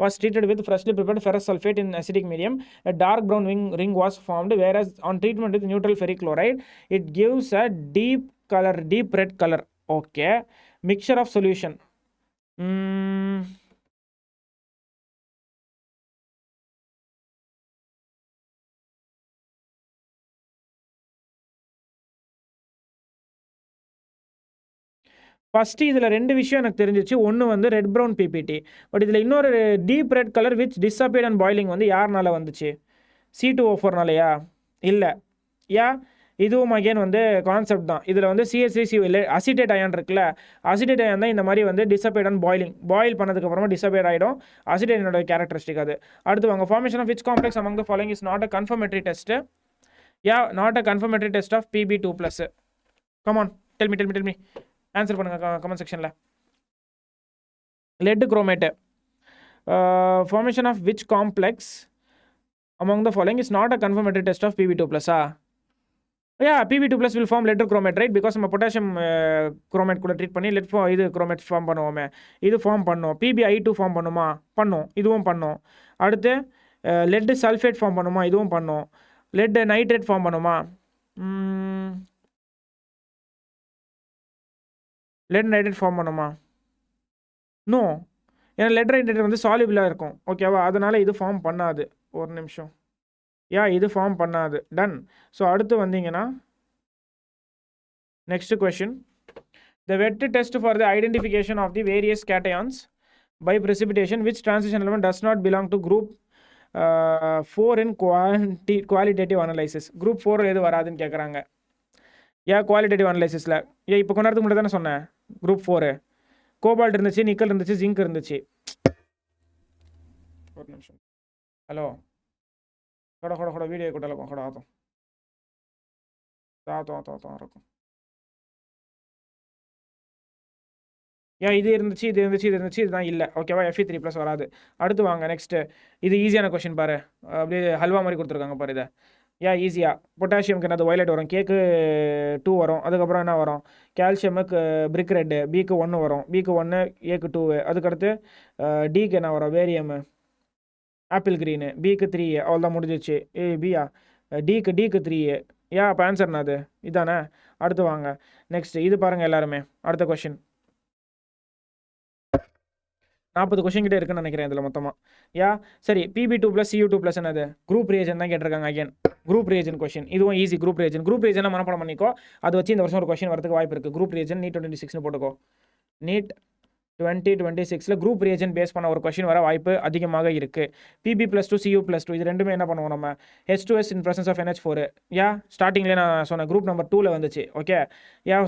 was treated with freshly prepared ferrous sulfate in acidic medium, a dark brown ring was formed, whereas on treatment with neutral ferric chloride, it gives a deep red color. Okay. Mixture of solution. First இதில் 2 விஷயம் எனக்கு தெரிஞ்சிச்சு. ஒன்று வந்து red brown PPT. But இதில் இன்னொரு deep red colour which disappeared and boiling வந்து யாருனால வந்துச்சு? C2O4நாலையா? இல்லை. இதுவும் அகெயின் வந்து கான்செப்ட் தான். இதில் வந்து CH3CO இல்லை அசிட்டேட் அயான் இருக்குல்ல, அசிட்டேட் அயான் தான் இந்த மாதிரி வந்து டிஸப்பியர்ட் அண்ட் பாயில் பண்ணதுக்கப்புறமா டிஸப்பியர்ட் ஆகிடும். அசிட்டேட்டோட கேரக்டரிஸ்டிக் அது. அடுத்து வாங்க, formation of which complex among the following is not a confirmatory test. Not a confirmatory test of Pb2+. Come on, tell me answer பண்ணுங்க கமெண்ட் செக்ஷனில். Lead chromate. Formation of which complex among the following is not a confirmatory test of Pb2+. Pb2+ will form lead chromate, right? Because நம்ம potassium chromate கூட treat பண்ணி இது chromate form பண்ணுவோமே, இது form பண்ணோம். PbI2 form பண்ணுமா? பண்ணோம். இதுவும் பண்ணோம். அடுத்து லெட் சல்ஃபேட் ஃபார்ம் பண்ணுமா? இதுவும் பண்ணோம். லெட் நைட்ரேட் ஃபார்ம் பண்ணுமா? லெட் நைட்ரேட் ஃபார்ம் பண்ணுமா? நோ. ஏன்னா லெட் நைட்ரேட் வந்து சால்யூபிளாக இருக்கும். ஓகேவா? அதனால் இது ஃபார்ம் பண்ணாது. ஒரு நிமிஷம். இது ஃபார்ம் பண்ணாது. டன். ஸோ அடுத்து வந்தீங்கன்னா next question. The wet test for the identification of the various cations by precipitation which transition element does not belong to group 4 in qualitative analysis. Group 4 எது வராதுன்னு கேட்குறாங்க. குவாலிட்டேட்டிவ் அனலைசிஸில் இப்போ கொஞ்ச நேரத்துக்கு முன்னாடி தானே சொன்னேன். குரூப் 4 கோபால்ட் இருந்துச்சு, நிக்கல் இருந்துச்சு, ஜிங்க் இருந்துச்சு. ஒரு நிமிஷம். ஹலோ கொட வீடியோ கொட்டலக்கும் கொட ஆத்தம் தாத்தம் இருக்கும். இது இருந்துச்சு, இதுதான் இல்லை. ஓகேவா? Fe3+ வராது. அடுத்து வாங்க நெக்ஸ்ட்டு. இது ஈஸியான கொஷின் பாரு. அப்படியே ஹல்வா மாதிரி கொடுத்துருக்காங்க பாரு. இதை ஈஸியாக பொட்டாசியமுக்கு என்னது வயலட் வரும், கேக்கு 2 வரும். அதுக்கப்புறம் என்ன வரும்? கால்சியமுக்கு பிரிக் ரெட்டு, பிக்கு 1 வரும், பிக்கு 1, ஏக்கு 2. அதுக்கடுத்து டிக்கு என்ன வரும்? வேரியமு, ஆப்பிள் க்ரீனு, பிக்கு 3. அவ்வளோதான் முடிஞ்சிச்சு. டிக்கு 3. அப்போ ஆன்சர் என்னது? இதானே. அடுத்து வாங்க நெக்ஸ்ட். இது பாருங்கள் எல்லாருமே. அடுத்த கொஷின் 40 கொஷின் கிட்டே இருக்குன்னு நினைக்கிறேன் இதில் மொத்தமாக. சரி, Pb2+ Cu2+ என்னது? குரூப் ரியேஜன் தான் கேட்டிருக்காங்க. Again group reagent question. இதுவும் ஈஸி. குரூப் ரியேஜன் மனப்பாடம் பண்ணிக்கோ. அது வச்சு இந்த வருஷம் ஒரு கொஷின் வரதுக்கு வாய்ப்பு இருக்குது. குரூப் ரியேஜன் நீட் 2026 போட்டுக்கோ. நீட் 2026 குரூப் ரியேஜன் பேஸ் பண்ண ஒரு கொஷின் வர வாய்ப்பு அதிகமாக இருக்குது. Pb+2 Cu+2 இது ரெண்டுமே என்ன பண்ணுவோம் நம்ம? H2S in presence of NH4. ஸ்டார்டிங்லேயே நான் சொன்னேன் குரூப் நம்பர் 2ல் வந்துச்சு. ஓகே.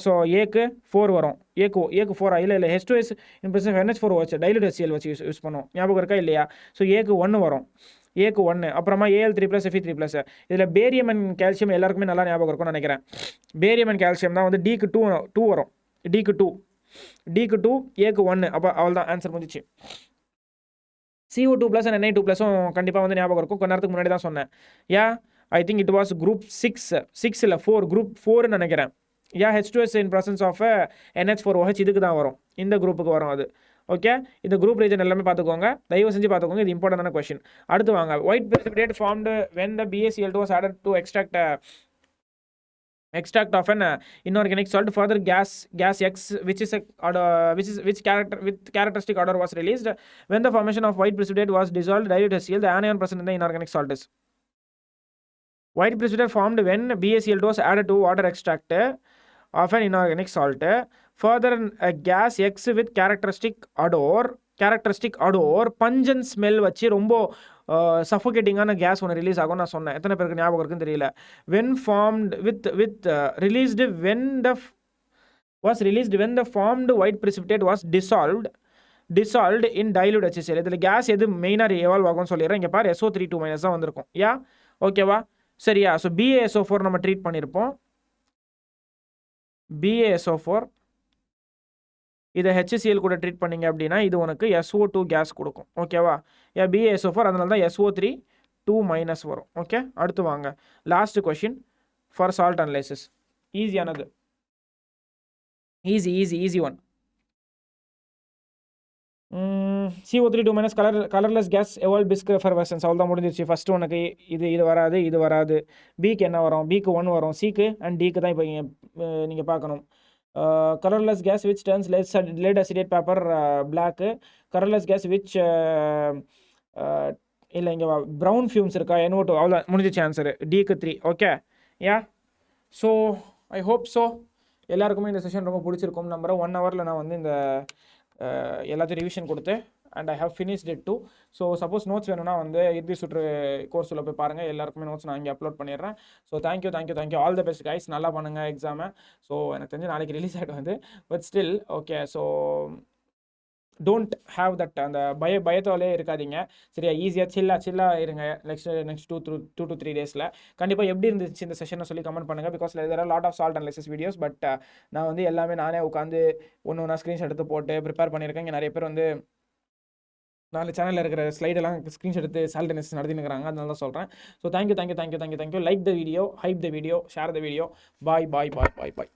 ஸோ ஏக்கு 4 வரும். ஏக்கு 4 இல்லை H2S in presence of NH4 வச்சு டைலூட் HCl வச்சு யூஸ் பண்ணுவோம். ஞாபகம் இருக்கா இல்லையா? ஸோ ஏக்கு 1 வரும். ஏக்கு 1. அப்புறமா Al3+, Fe3+. இதில் பேரியம் அண்ட் கால்சியம் எல்லாருக்குமே நல்லா ஞாபகம் இருக்கும்னு நினைக்கிறேன். பேரியம் அண்ட் கால்சியம் தான் வந்து டிக்கு 2 வரும். டிக்கு 2, ஏக்கு 1. அப்போ அவள் தான் ஆன்சர் முடிஞ்சிச்சு. CO2+ அண்ட் Na2+ கண்டிப்பாக வந்து ஞாபகம் இருக்கும். கொஞ்ச நேரத்துக்கு முன்னாடி தான் சொன்னேன். I think it was group 6 இல்லை 4, குரூப் 4ன்னு நினைக்கிறேன். H2S in presence of NH4OH இதுக்கு தான் வரும். இந்த குரூப்புக்கு வரும் அது. ஓகே. இந்த குரூப் ரீஜன் எல்லாமே பார்த்துக்கோங்க, தயவு செஞ்சு பார்த்துக்கோங்க. இது இம்பார்ட்டன்டான கொஷின். அடுத்து வாங்க. White precipitate formed when the BaCl2 was added to extract of an inorganic salt. Further gas X which characteristic odor was released when the formation of white precipitate was dissolved dilute HCl. The anion present in the inorganic salt is white precipitate formed when BaCl2 was added to water extract of an inorganic salt. Further gas X with characteristic odor pungent smell வச்சு ரொம்ப சஃபோகேட்டிங்கான case ஒன்று release ஆகும் நான் சொன்னேன். எத்தனை பேருக்கு ஞாபகம் இருக்குன்னு தெரியல. when formed released when the formed white precipitate was dissolved in dilute HCl. இதில் கேஸ் எது மெயினாக எவால்வ் ஆகும்னு சொல்லிடுறேன். இங்கே பாரு SO3 2- தான் வந்திருக்கும். ஓகேவா? சரியா? ஸோ BaSO4 நம்ம ட்ரீட் பண்ணியிருப்போம். BaSO4 இதை HCl கூட ட்ரீட் பண்ணிங்க அப்படின்னா இது உனக்கு SO2 கேஸ் கொடுக்கும். ஓகேவா? BaSO4 அதனால தான் SO3 2- வரும். ஓகே. அடுத்து வாங்க last question for salt analysis. ஈஸியானது, ஈஸி ஒன். CO3 2 மைனஸ் colourless gas evolve brisk effervescence. அவ்வளோ தான் முடிஞ்சிருச்சு. ஃபஸ்ட்டு உனக்கு இது வராது. பிக்கு என்ன வரும்? பிக்கு 1 வரும். சிக்கு அண்ட் டிக்கு தான் இப்போ நீங்கள் பார்க்கணும். Colourless gas which turns lead acetate paper black. Colourless gas which இல்லை இங்கே ப்ரௌன் ஃபியூம்ஸ் இருக்கா? NO2. அவ்வளோ முடிஞ்சிச்சு ஆன்சரு. டிக்கு 3. Okay yeah. So I hope so எல்லாருக்குமே இந்த செஷன் ரொம்ப பிடிச்சிருக்கும் நம்புறேன். 1 ஹவரில் நான் வந்து இந்த எல்லாத்தையும் ரிவிஷன் கொடுத்து and I have finished it too. So suppose notes வேணும்னா வந்து இறுதி சுற்று கோர்ஸில் போய் பாருங்கள். எல்லாருக்குமே நோட்ஸ் நான் இங்கே அப்லோட் பண்ணிடுறேன். So thank you all the best guys. நல்லா பண்ணுங்கள் எக்ஸாமை. ஸோ எனக்கு தெரிஞ்சு நாளைக்கு ரிலீஸ் ஆகிட்டு வந்து but still okay. So don't have that அந்த பயத்தோலே இருக்காதீங்க சரியா. ஈஸியாக சில்லாக இருங்க. நெக்ஸ்ட் 2 to 3 டேஸில் கண்டிப்பாக எப்படி இருந்துச்சு இந்த செஷனை சொல்லி கமெண்ட் பண்ணுங்கள். Because there are lot of salt analysis videos. But நான் வந்து எல்லாமே நானே உட்காந்து ஒன்று ஸ்க்ரீன்ஷாட் எடுத்து போட்டு ப்ரிப்பேர் பண்ணியிருக்கேன். இங்கே நிறைய பேர் வந்து 4 சேனலில் இருக்கிற ஸ்லைடெல்லாம் ஸ்க்ரீன்ஷாட் எடுத்து சால்ட் அனாலிசிஸ் நடத்தினுக்கிறாங்க. அதனால தான் சொல்கிறேன். So thank you. Like the video, hype the video, share the video. Bye.